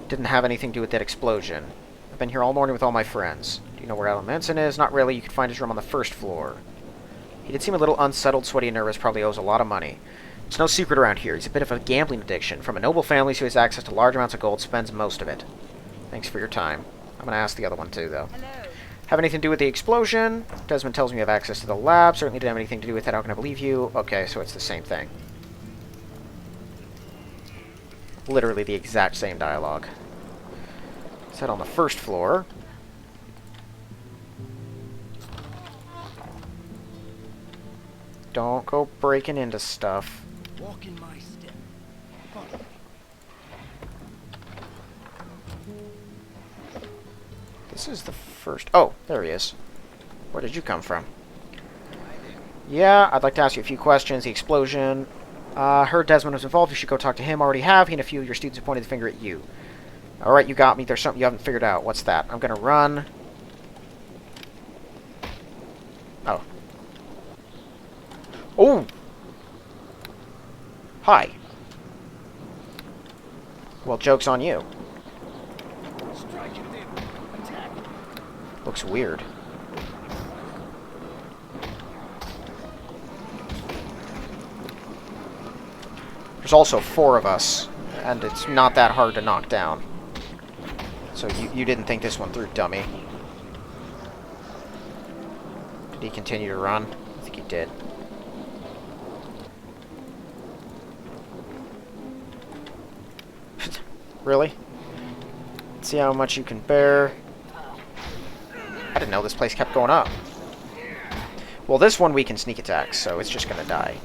didn't have anything to do with that explosion. I've been here all morning with all my friends. Do you know where Alan Manson is? Not really. You can find his room on the first floor. He did seem a little unsettled, sweaty, and nervous. Probably owes a lot of money. It's no secret around here. He's a bit of a gambling addiction. From a noble family, so he has access to large amounts of gold, spends most of it. Thanks for your time. I'm going to ask the other one too, though. Hello. Have anything to do with the explosion? Desmond tells me you have access to the lab. Certainly didn't have anything to do with it. How can I believe you? Okay, so it's the same thing. Literally the exact same dialogue. Set on the first floor. Don't go breaking into stuff. Walk in my step. Follow me. This is the first... Oh, there he is. Where did you come from? Yeah, I'd like to ask you a few questions. The explosion. Heard Desmond was involved. You should go talk to him. Already have. He and a few of your students have pointed the finger at you. Alright, you got me. There's something you haven't figured out. What's that? I'm gonna run. Oh. Oh! Hi. Well, joke's on you. Strike it in. Attack. Looks weird. There's also 4 of us, and it's not that hard to knock down. So you didn't think this one through, dummy. Did he continue to run? I think he did. Really? Let's see how much you can bear. I didn't know this place kept going up. Well, this one we can sneak attack, so it's just gonna die.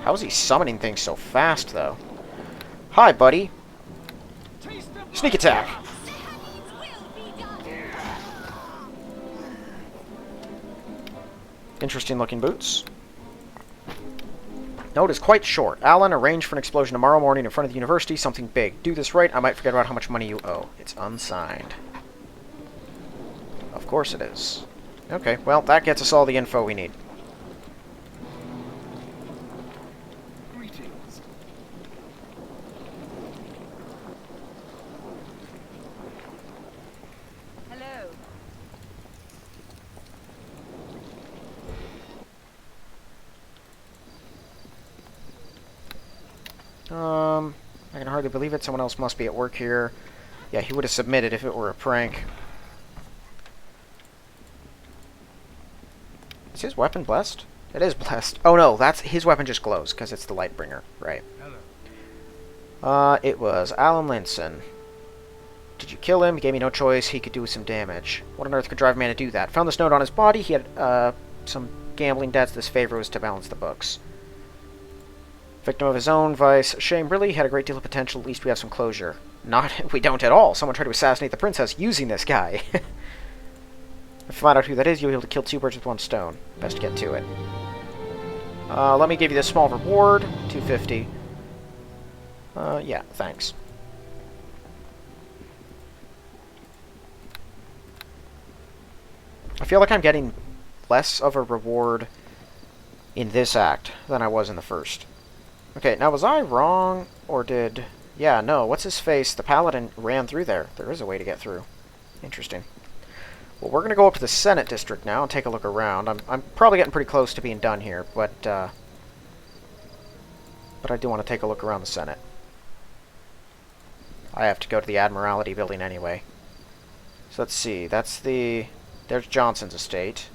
How is he summoning things so fast, though? Hi, buddy. Sneak attack. Interesting looking boots. Note is quite short. Alan, arrange for an explosion tomorrow morning in front of the university. Something big. Do this right. I might forget about how much money you owe. It's unsigned. Of course it is. Okay, well, that gets us all the info we need. Greetings. Hello. I can hardly believe it. Someone else must be at work here. Yeah, he would have submitted if it were a prank. Is his weapon blessed? It is blessed. Oh no, that's his weapon just glows because it's the Lightbringer, right? Hello. It was Alan Linson. Did you kill him? He gave me no choice. He could do some damage. What on earth could drive a man to do that? Found this note on his body. He had some gambling debts. This favor was to balance the books. Victim of his own vice. Shame, really. He had a great deal of potential. At least we have some closure. Not, we don't at all. Someone tried to assassinate the princess using this guy. If you find out who that is, you'll be able to kill 2 birds with 1 stone. Best to get to it. Let me give you this small reward. 250. Yeah, thanks. I feel like I'm getting less of a reward in this act than I was in the first. Okay, now was I wrong, or did... Yeah, no, what's his face? The paladin ran through there. There is a way to get through. Interesting. Well, we're going to go up to the Senate District now and take a look around. I'm probably getting pretty close to being done here, but I do want to take a look around the Senate. I have to go to the Admiralty building anyway. So let's see, that's the... There's Johnson's estate.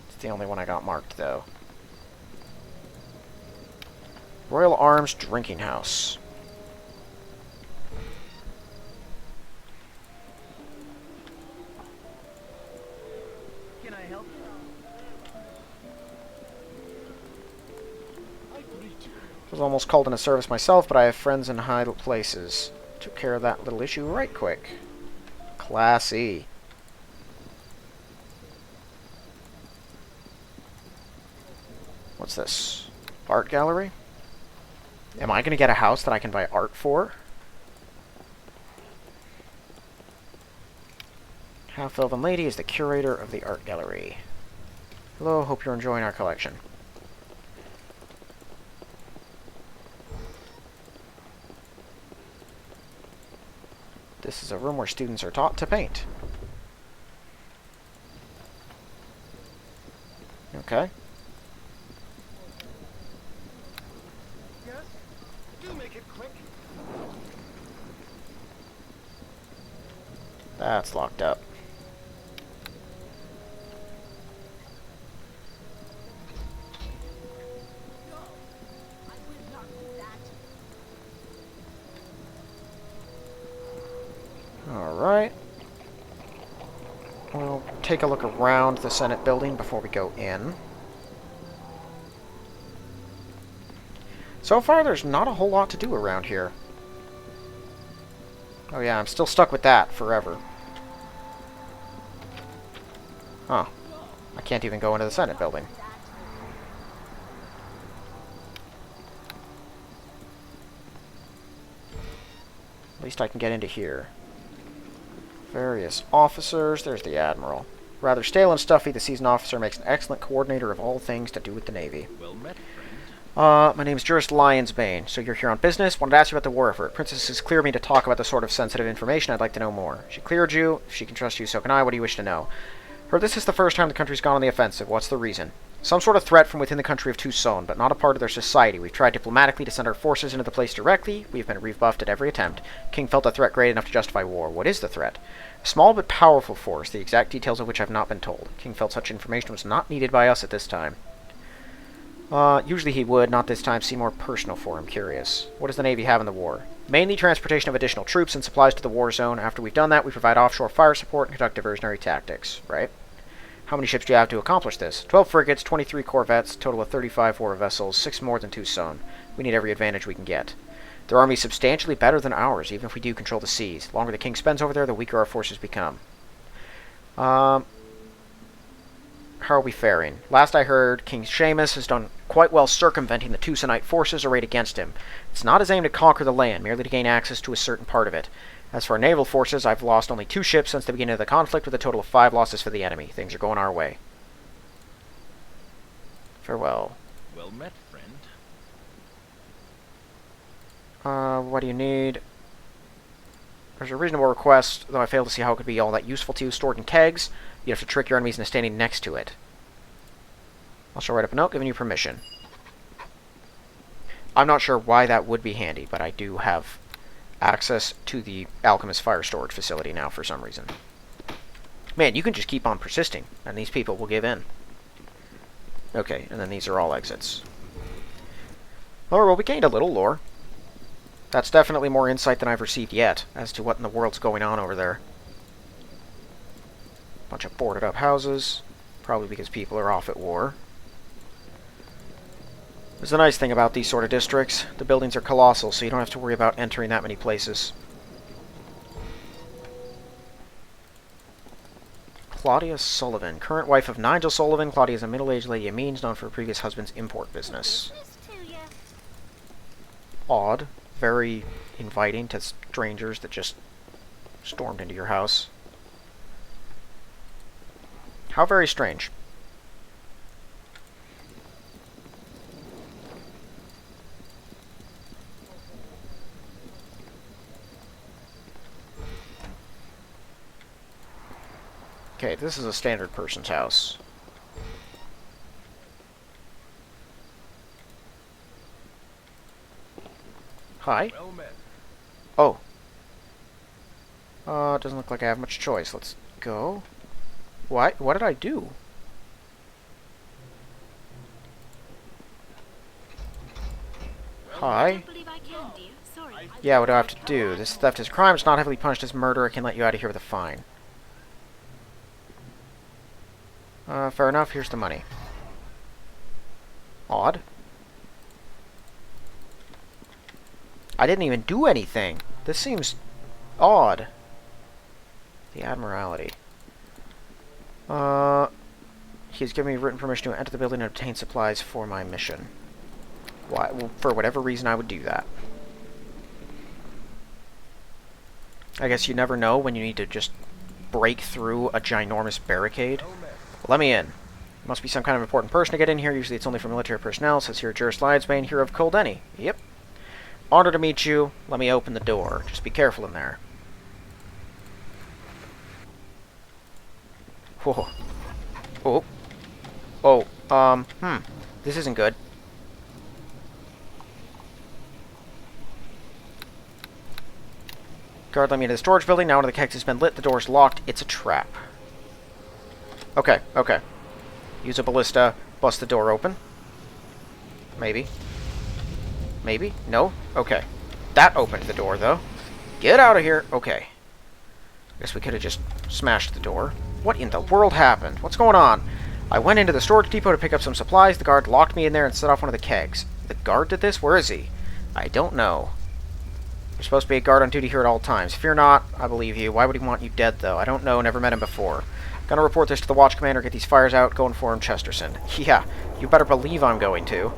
It's the only one I got marked, though. Royal Arms Drinking House. Can I help? Was almost called into service myself, but I have friends in high places. Took care of that little issue right quick. Classy. What's this? Art gallery? Am I going to get a house that I can buy art for? Half-elven lady is the curator of the art gallery. Hello, hope you're enjoying our collection. This is a room where students are taught to paint. Okay. Yes? Do make it quick. That's locked up. Alright. We'll take a look around the Senate building before we go in. So far, there's not a whole lot to do around here. Oh yeah, I'm still stuck with that forever. Huh. I can't even go into the Senate building. At least I can get into here. Various officers. There's the Admiral. Rather stale and stuffy, the seasoned officer makes an excellent coordinator of all things to do with the Navy. Well met, friend. My name's Jurist Lionsbane, so you're here on business? Wanted to ask you about the war effort. Princess has cleared me to talk about the sort of sensitive information. I'd like to know more. She cleared you. If she can trust you, so can I. What do you wish to know? Heard this is the first time the country's gone on the offensive. What's the reason? Some sort of threat from within the country of Tucson, but not a part of their society. We've tried diplomatically to send our forces into the place directly. We've been rebuffed at every attempt. King felt the threat great enough to justify war. What is the threat? A small but powerful force, the exact details of which have not been told. King felt such information was not needed by us at this time. Usually he would, not this time. Seem more personal for him. Curious. What does the Navy have in the war? Mainly transportation of additional troops and supplies to the war zone. After we've done that, we provide offshore fire support and conduct diversionary tactics. Right? How many ships do you have to accomplish this? 12 frigates, 23 corvettes, total of 35 war vessels, 6 more than Tucson. We need every advantage we can get. Their army is substantially better than ours, even if we do control the seas. The longer the king spends over there, the weaker our forces become. How are we faring? Last I heard, King Seamus has done quite well circumventing the Tucsonite forces arrayed against him. It's not his aim to conquer the land, merely to gain access to a certain part of it. As for our naval forces, I've lost only 2 ships since the beginning of the conflict, with a total of 5 losses for the enemy. Things are going our way. Farewell. Well met, friend. What do you need? There's a reasonable request, though I fail to see how it could be all that useful to you. Stored in kegs, you have to trick your enemies into standing next to it. I'll write up a note giving you permission. I'm not sure why that would be handy, but I do have access to the Alchemist Fire Storage Facility now for some reason. Man, you can just keep on persisting, and these people will give in. Okay, and then these are all exits. Oh, well, we gained a little lore. That's definitely more insight than I've received yet, as to what in the world's going on over there. Bunch of boarded up houses, probably because people are off at war. There's a nice thing about these sort of districts. The buildings are colossal, so you don't have to worry about entering that many places. Claudia Sullivan, current wife of Nigel Sullivan. Claudia is a middle-aged lady of means, known for her previous husband's import business. Odd. Very inviting to strangers that just stormed into your house. How very strange. Okay, this is a standard person's house. Hi. Well met. Oh. It doesn't look like I have much choice. Let's go. What did I do? Hi. Yeah, what do I have to do? This theft is a crime. It's not heavily punished as murder. I can let you out of here with a fine. Fair enough. Here's the money. Odd. I didn't even do anything. This seems odd. The Admiralty. He's given me written permission to enter the building and obtain supplies for my mission. Why? Well, for whatever reason, I would do that. I guess you never know when you need to just break through a ginormous barricade. Let me in. Must be some kind of important person to get in here. Usually it's only for military personnel. It says here, Juris Lidesbane, hero of Coldeni. Yep. Honor to meet you. Let me open the door. Just be careful in there. Whoa. Oh. Oh, this isn't good. Guard let me into the storage building. Now one of the kegs has been lit. The door's locked. It's a trap. Okay, okay. Use a ballista. Bust the door open. Maybe. Maybe? No? Okay. That opened the door, though. Get out of here. Okay. Guess we could have just smashed the door. What in the world happened? What's going on? I went into the storage depot to pick up some supplies. The guard locked me in there and set off one of the kegs. The guard did this? Where is he? I don't know. There's supposed to be a guard on duty here at all times. Fear not. I believe you. Why would he want you dead, though? I don't know. Never met him before. Gonna report this to the watch commander. Get these fires out. Go inform Chesterton. Yeah, you better believe I'm going to.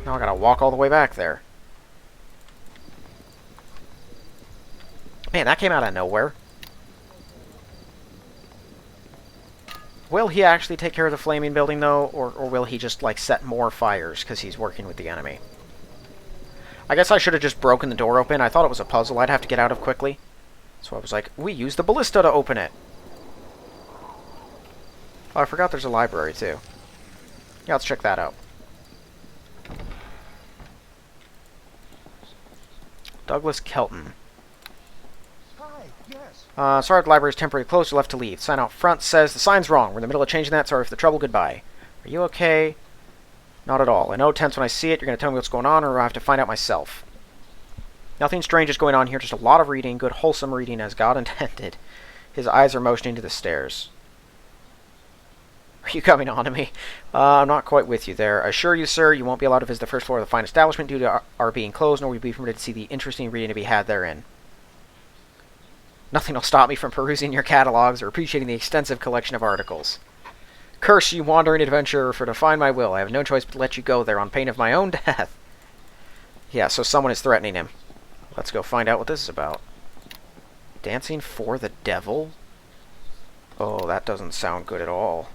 Now I gotta walk all the way back there. Man, that came out of nowhere. Will he actually take care of the flaming building, though? Or will he just, like, set more fires because he's working with the enemy? I guess I should have just broken the door open. I thought it was a puzzle I'd have to get out of quickly. So I was like, we use the ballista to open it. Oh, I forgot there's a library, too. Yeah, let's check that out. Douglas Kelton. Hi, yes. Sorry if the library is temporarily closed. You'll have to leave. Sign out front says the sign's wrong. We're in the middle of changing that. Sorry for the trouble. Goodbye. Are you okay? Not at all. I know tense when I see it. You're going to tell me what's going on, or I have to find out myself. Nothing strange is going on here. Just a lot of reading. Good, wholesome reading as God intended. His eyes are motioning to the stairs. Are you coming on to me? I'm not quite with you there. I assure you, sir, you won't be allowed to visit the first floor of the fine establishment due to our being closed, nor will you be permitted to see the interesting reading to be had therein. Nothing will stop me from perusing your catalogs or appreciating the extensive collection of articles. Curse you, wandering adventurer, for to find my will. I have no choice but to let you go there on pain of my own death. Yeah, so someone is threatening him. Let's go find out what this is about. Dancing for the devil? Oh, that doesn't sound good at all.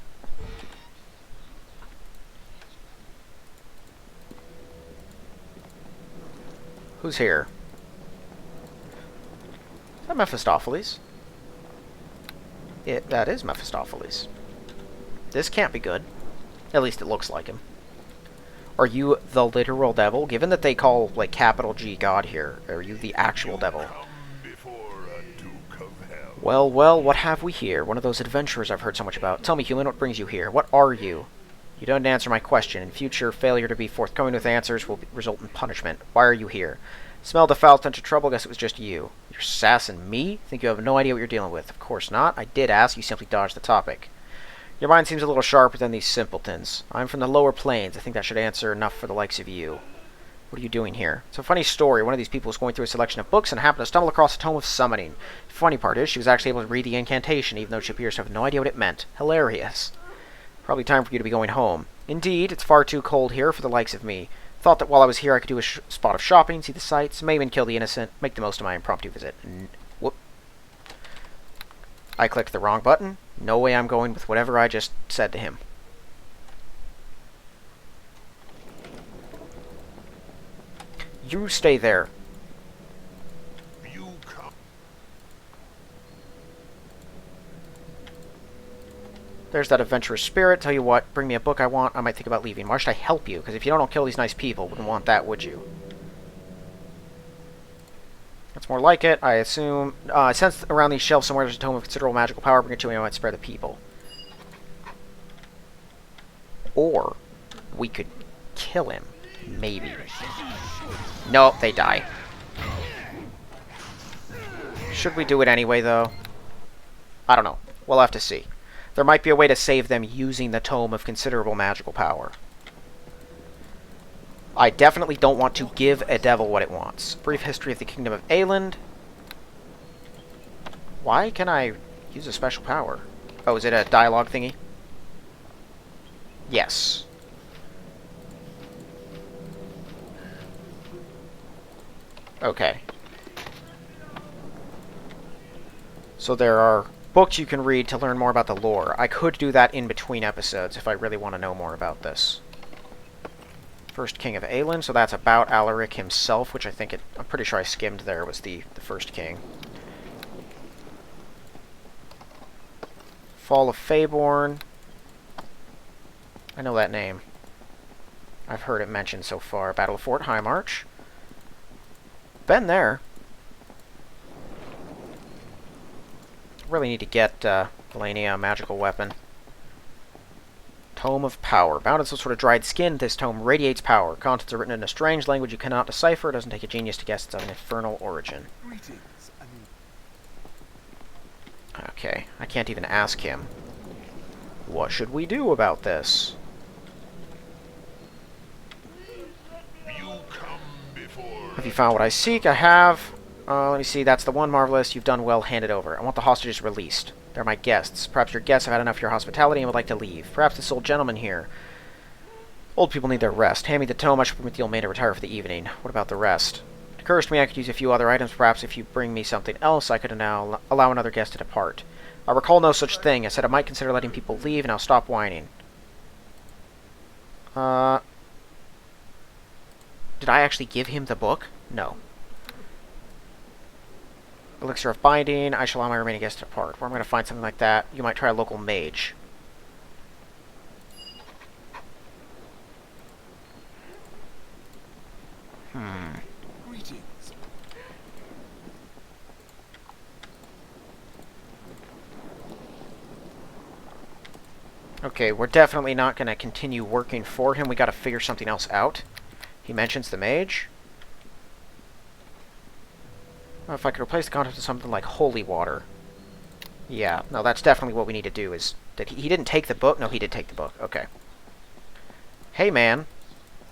Who's here? Is that Mephistopheles? That is Mephistopheles. This can't be good. At least it looks like him. Are you the literal devil? Given that they call, like, capital G God here, are you the actual devil? Well, well, what have we here? One of those adventurers I've heard so much about. Tell me, human, what brings you here? What are you? You don't answer my question. In future, failure to be forthcoming with answers will result in punishment. Why are you here? Smelled the foul stench of trouble. Guess it was just you. You're sassing me? Think you have no idea what you're dealing with? Of course not. I did ask. You simply dodged the topic. Your mind seems a little sharper than these simpletons. I'm from the lower planes. I think that should answer enough for the likes of you. What are you doing here? It's a funny story. One of these people was going through a selection of books and happened to stumble across a tome of summoning. The funny part is she was actually able to read the incantation, even though she appears to have no idea what it meant. Hilarious. Probably time for you to be going home. Indeed, it's far too cold here for the likes of me. Thought that while I was here I could do a spot of shopping, see the sights, may even kill the innocent, make the most of my impromptu visit. Whoop. I clicked the wrong button. No way I'm going with whatever I just said to him. You stay there. There's that adventurous spirit. Tell you what, bring me a book I want. I might think about leaving. Why should I help you? Because if you don't kill these nice people, wouldn't want that, would you? That's more like it. I assume... I sense around these shelves somewhere there's a tome of considerable magical power. Bring it to me. I might spare the people. Or we could kill him. Maybe. Nope, they die. Should we do it anyway, though? I don't know. We'll have to see. There might be a way to save them using the Tome of Considerable Magical Power. I definitely don't want to give a devil what it wants. Brief history of the Kingdom of Aielund. Why can I use a special power? Oh, is it a dialogue thingy? Yes. Okay. So there are books you can read to learn more about the lore. I could do that in between episodes if I really want to know more about this. First King of Aielund, so that's about Alaric himself, which I'm pretty sure I skimmed there was the first king. Fall of Faeborn. I know that name. I've heard it mentioned so far. Battle of Fort Highmarch. Been there. Really need to get Delania a magical weapon. Tome of Power. Bound in some sort of dried skin, this tome radiates power. Contents are written in a strange language you cannot decipher. It doesn't take a genius to guess it's of an infernal origin. Greetings. Okay, I can't even ask him. What should we do about this? Have you found what I seek? I have. Let me see. That's the one. Marvelous. You've done well. Hand it over. I want the hostages released. They're my guests. Perhaps your guests have had enough of your hospitality and would like to leave. Perhaps this old gentleman here. Old people need their rest. Hand me the tome. I shall permit the old man to retire for the evening. What about the rest? It occurs to me I could use a few other items. Perhaps if you bring me something else, I could now allow another guest to depart. I recall no such thing. I said I might consider letting people leave, and I'll stop whining. Did I actually give him the book? No. Elixir of Binding. I shall allow my remaining guests to depart. Where am I going to find something like that? You might try a local mage. Greetings. Okay, we're definitely not going to continue working for him. We got to figure something else out. He mentions the mage. Well, if I could replace the contents with something like holy water. Yeah, no, that's definitely what we need to do. Is that he didn't take the book? No, he did take the book. Okay. Hey, man.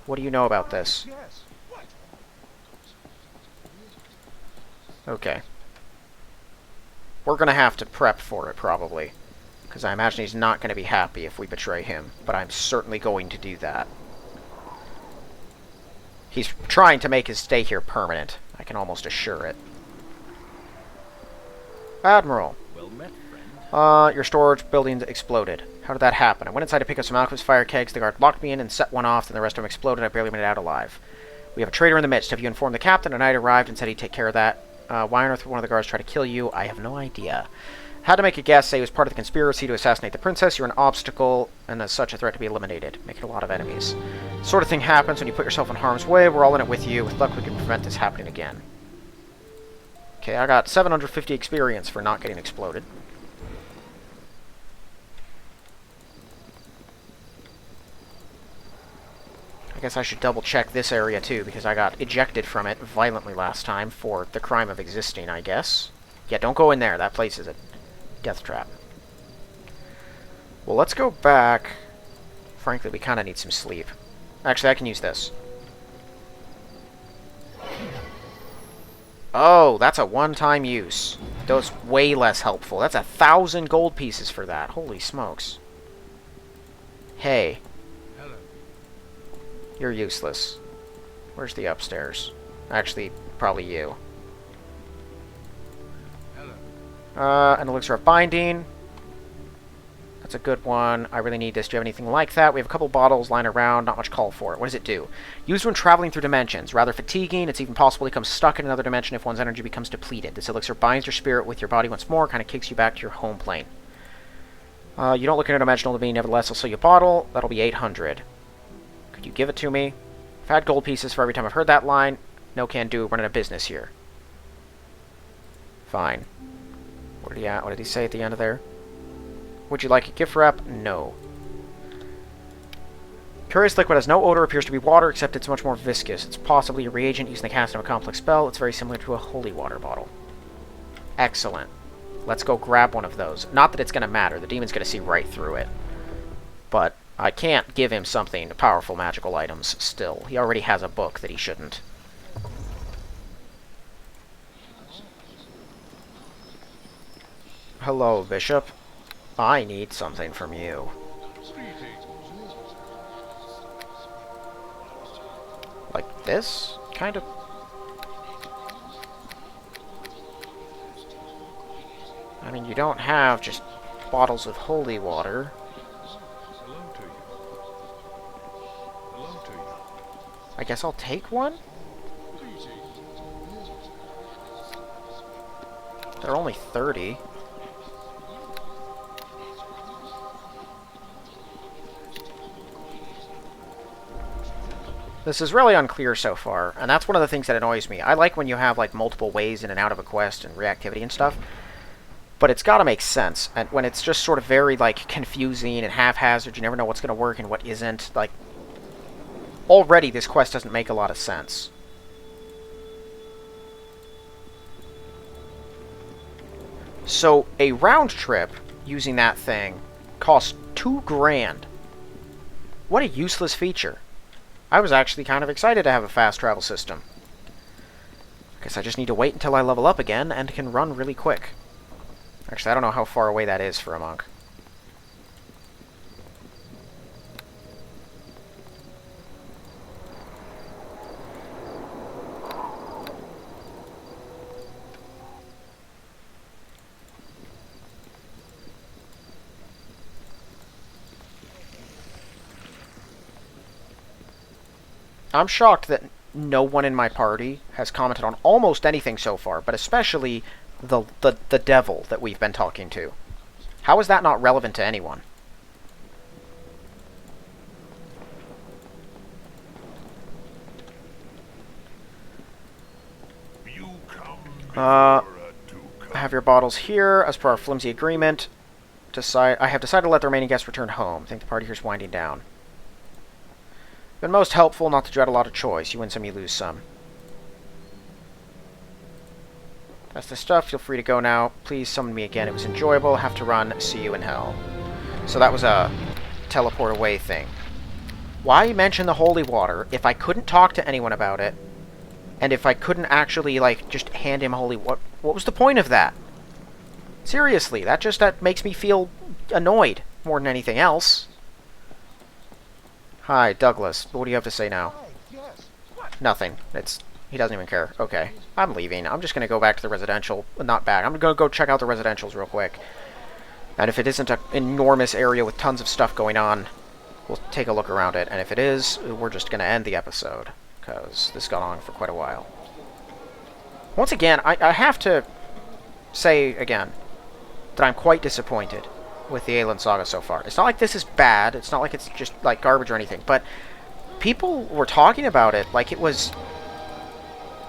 What do you know about this? Yes. What? Okay. We're going to have to prep for it, probably. Because I imagine he's not going to be happy if we betray him. But I'm certainly going to do that. He's trying to make his stay here permanent. I can almost assure it. Admiral. Well met, friend. Your storage building exploded. How did that happen? I went inside to pick up some alchemist fire kegs. The guard locked me in and set one off, then the rest of them exploded. I barely made it out alive. We have a traitor in the midst. Have you informed the captain? A knight arrived and said he'd take care of that. Why on earth would one of the guards try to kill you? I have no idea. Had to make a guess. Say he was part of the conspiracy to assassinate the princess. You're an obstacle, and as such a threat to be eliminated. Making a lot of enemies. Sort of thing happens when you put yourself in harm's way. We're all in it with you. With luck, we can prevent this happening again. Okay, I got 750 experience for not getting exploded. I guess I should double check this area too, because I got ejected from it violently last time for the crime of existing, I guess. Yeah, don't go in there. That place is a death trap. Well, let's go back. Frankly, we kind of need some sleep. Actually, I can use this. Oh, that's a one-time use. That's way less helpful. That's 1,000 gold pieces for that. Holy smokes. Hey. Hello. You're useless. Where's the upstairs? Actually, probably you. Hello. An elixir of binding. That's a good one. I really need this. Do you have anything like that? We have a couple bottles lying around. Not much call for it. What does it do? Used when traveling through dimensions. Rather fatiguing. It's even possible to become stuck in another dimension if one's energy becomes depleted. This elixir binds your spirit with your body once more. Kind of kicks you back to your home plane. You don't look interdimensional to me. Nevertheless, I'll sell you a bottle. That'll be 800. Could you give it to me? I've had gold pieces for every time I've heard that line. No can do. Running a business here. Fine. What did he say at the end of there? Would you like a gift wrap? No. Curious liquid has no odor, appears to be water, except it's much more viscous. It's possibly a reagent used in the casting of a complex spell. It's very similar to a holy water bottle. Excellent. Let's go grab one of those. Not that it's going to matter. The demon's going to see right through it. But I can't give him something, powerful magical items, still. He already has a book that he shouldn't. Hello, Bishop. I need something from you. Like this? Kind of. I mean, you don't have just bottles of holy water. I guess I'll take one? They're only 30. This is really unclear so far, and that's one of the things that annoys me. I like when you have like multiple ways in and out of a quest and reactivity and stuff, but it's got to make sense. And when it's just sort of very like confusing and haphazard, you never know what's going to work and what isn't. Like, already this quest doesn't make a lot of sense. So a round trip using that thing costs $2,000. What a useless feature. I was actually kind of excited to have a fast travel system. Guess I just need to wait until I level up again and can run really quick. Actually, I don't know how far away that is for a monk. I'm shocked that no one in my party has commented on almost anything so far, but especially the devil that we've been talking to. How is that not relevant to anyone? Have your bottles here, as per our flimsy agreement. I have decided to let the remaining guests return home. I think the party here is winding down. Been most helpful not to dread a lot of choice. You win some, you lose some. That's the stuff. Feel free to go now. Please summon me again. It was enjoyable. Have to run. See you in hell. So that was a teleport away thing. Why mention the holy water if I couldn't talk to anyone about it? And if I couldn't actually, like, just hand him holy... What was the point of that? Seriously, that makes me feel annoyed more than anything else. Hi, Douglas. What do you have to say now? Nothing. He doesn't even care. Okay. I'm leaving. I'm just going to go back to the residential. Not back. I'm going to go check out the residentials real quick. And if it isn't an enormous area with tons of stuff going on, we'll take a look around it. And if it is, we're just going to end the episode. Because this got on for quite a while. Once again, I have to say again that I'm quite disappointed with the Aielund Saga so far. It's not like this is bad. It's not like it's just like garbage or anything. But people were talking about it like it was,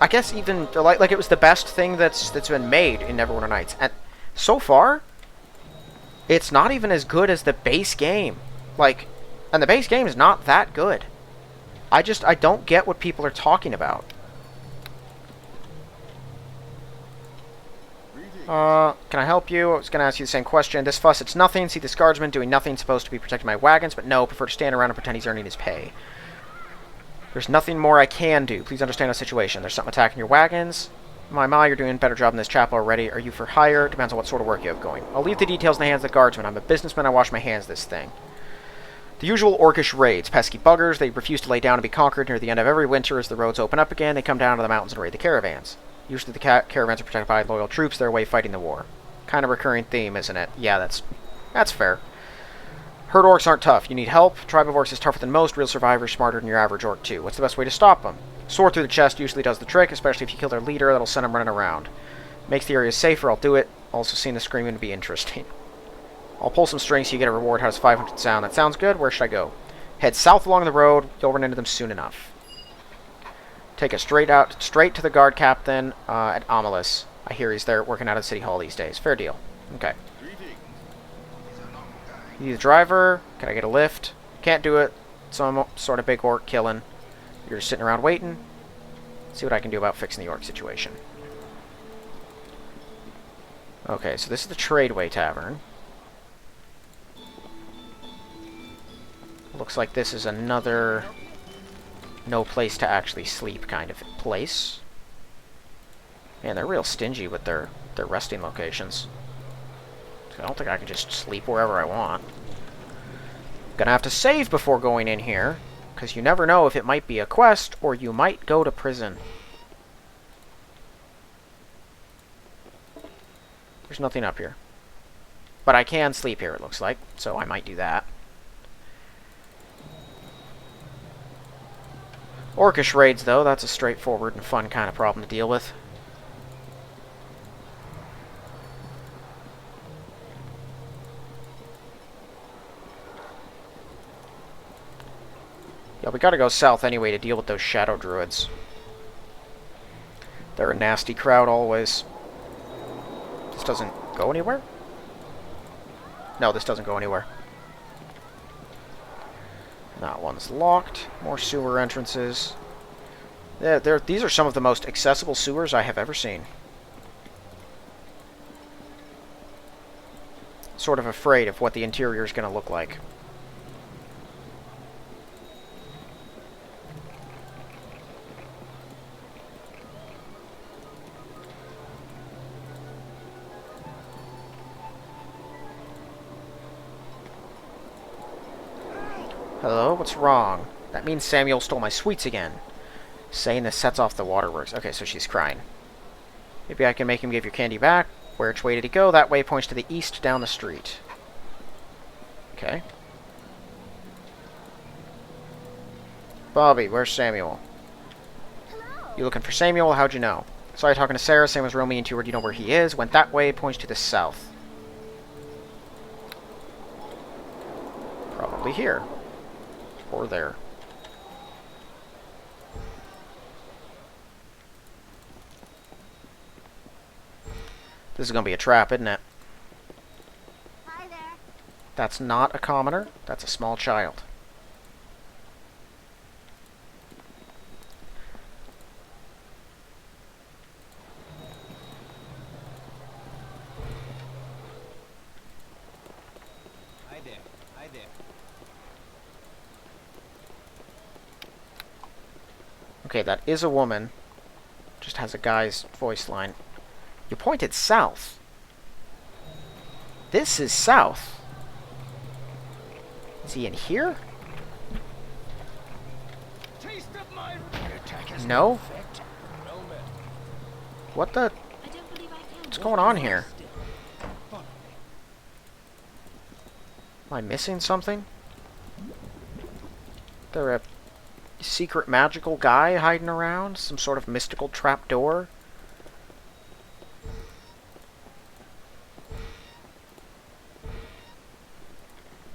I guess, even like it was the best thing that's been made in Neverwinter Nights. And so far, it's not even as good as the base game. Like, and the base game is not that good. I don't get what people are talking about. Can I help you? I was going to ask you the same question. This fuss, it's nothing. See this guardsman doing nothing, supposed to be protecting my wagons, but no, prefer to stand around and pretend he's earning his pay. There's nothing more I can do. Please understand the situation. There's something attacking your wagons. My, you're doing a better job in this chapel already. Are you for hire? Depends on what sort of work you have going. I'll leave the details in the hands of the guardsman. I'm a businessman. I wash my hands of this thing. The usual orcish raids. Pesky buggers. They refuse to lay down and be conquered near the end of every winter as the roads open up again. They come down to the mountains and raid the caravans. Usually the caravans are protected by loyal troops. They're away fighting the war. Kind of recurring theme, isn't it? Yeah, that's fair. Herd orcs aren't tough. You need help. Tribe of orcs is tougher than most. Real survivors, smarter than your average orc too. What's the best way to stop them? Sword through the chest usually does the trick, especially if you kill their leader. That'll send them running around. Makes the area safer. I'll do it. Also, seeing the screaming would be interesting. I'll pull some strings so you get a reward. How does 500 sound? That sounds good. Where should I go? Head south along the road. You'll run into them soon enough. Take us straight to the guard captain at Amalus. I hear he's there working out at City Hall these days. Fair deal. Okay. You the driver? Can I get a lift? Can't do it. Some sort of big orc killing. You're just sitting around waiting. See what I can do about fixing the orc situation. Okay, so this is the Tradeway Tavern. Looks like this is another no place to actually sleep kind of place. Man, they're real stingy with their resting locations. I don't think I can just sleep wherever I want. Gonna have to save before going in here, because you never know if it might be a quest, or you might go to prison. There's nothing up here. But I can sleep here, it looks like, so I might do that. Orcish raids, though, that's a straightforward and fun kind of problem to deal with. Yeah, we gotta go south anyway to deal with those shadow druids. They're a nasty crowd always. This doesn't go anywhere? No, this doesn't go anywhere. That one's locked. More sewer entrances. These are some of the most accessible sewers I have ever seen. Sort of afraid of what the interior is going to look like. Hello? What's wrong? That means Samuel stole my sweets again. Saying this sets off the waterworks. Okay, so she's crying. Maybe I can make him give your candy back. Which way did he go? That way points to the east down the street. Okay. Bobby, where's Samuel? Hello. You looking for Samuel? How'd you know? Sorry, talking to Sarah. Sam was roaming into her. Do you know where he is? Went that way, points to the south. Probably here. Or there. This is going to be a trap, isn't it? Hi there. That's not a commoner. That's a small child. Hi there. Hi there. Okay, that is a woman. Just has a guy's voice line. You pointed south. This is south. Is he in here? Taste of my attack has No? effect. Well met. What the? I don't believe I can. What's going on here? Follow me. Am I missing something? There a secret magical guy hiding around? Some sort of mystical trapdoor?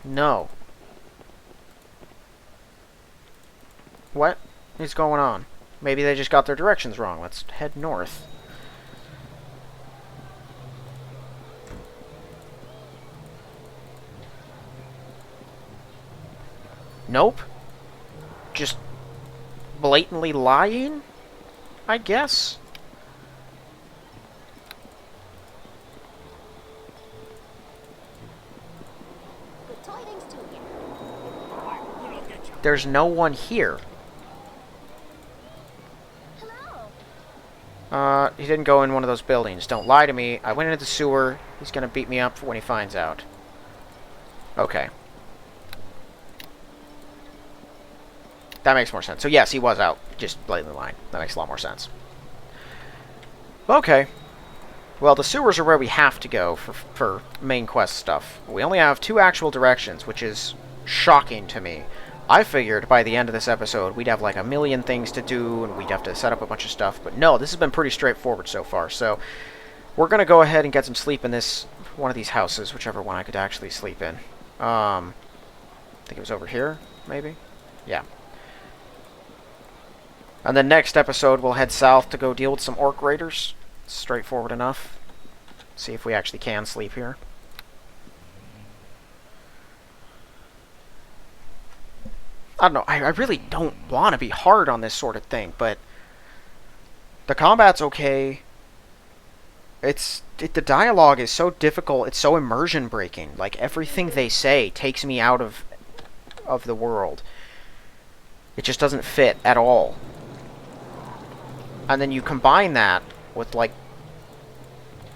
No. What is going on? Maybe they just got their directions wrong. Let's head north. Nope. Just blatantly lying, I guess. Good tidings to you. There's no one here. Hello. He didn't go in one of those buildings. Don't lie to me. I went into the sewer. He's gonna beat me up when he finds out. Okay. That makes more sense. So yes, he was out. Just blatantly lying. That makes a lot more sense. Okay. Well, the sewers are where we have to go for main quest stuff. We only have 2 actual directions, which is shocking to me. I figured by the end of this episode we'd have like a million things to do and we'd have to set up a bunch of stuff. But no, this has been pretty straightforward so far. So we're going to go ahead and get some sleep in this one of these houses, whichever one I could actually sleep in. I think it was over here, maybe? Yeah. And then next episode, we'll head south to go deal with some orc raiders. Straightforward enough. See if we actually can sleep here. I don't know. I really don't want to be hard on this sort of thing, but the combat's okay. The dialogue is so difficult. It's so immersion breaking. Like everything they say takes me out of of the world. It just doesn't fit at all. And then you combine that with, like,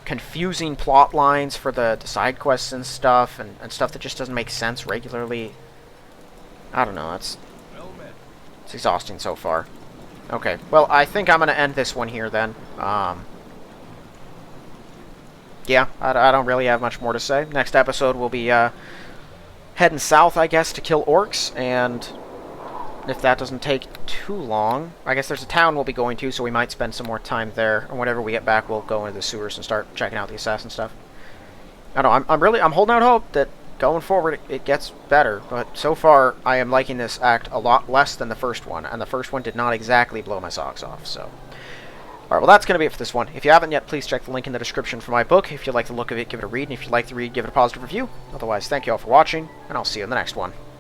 confusing plot lines for the side quests and stuff, and stuff that just doesn't make sense regularly. I don't know, it's exhausting so far. Okay, well, I think I'm going to end this one here then. Yeah, I don't really have much more to say. Next episode we'll be heading south, I guess, to kill orcs, and if that doesn't take too long, I guess there's a town we'll be going to, so we might spend some more time there, and whenever we get back we'll go into the sewers and start checking out the assassin stuff. I don't know, I'm holding out hope that going forward it gets better, but so far I am liking this act a lot less than the first one, and the first one did not exactly blow my socks off, so... Alright, well that's going to be it for this one. If you haven't yet, please check the link in the description for my book. If you like the look of it, give it a read, and if you like the read, give it a positive review. Otherwise, thank you all for watching, and I'll see you in the next one.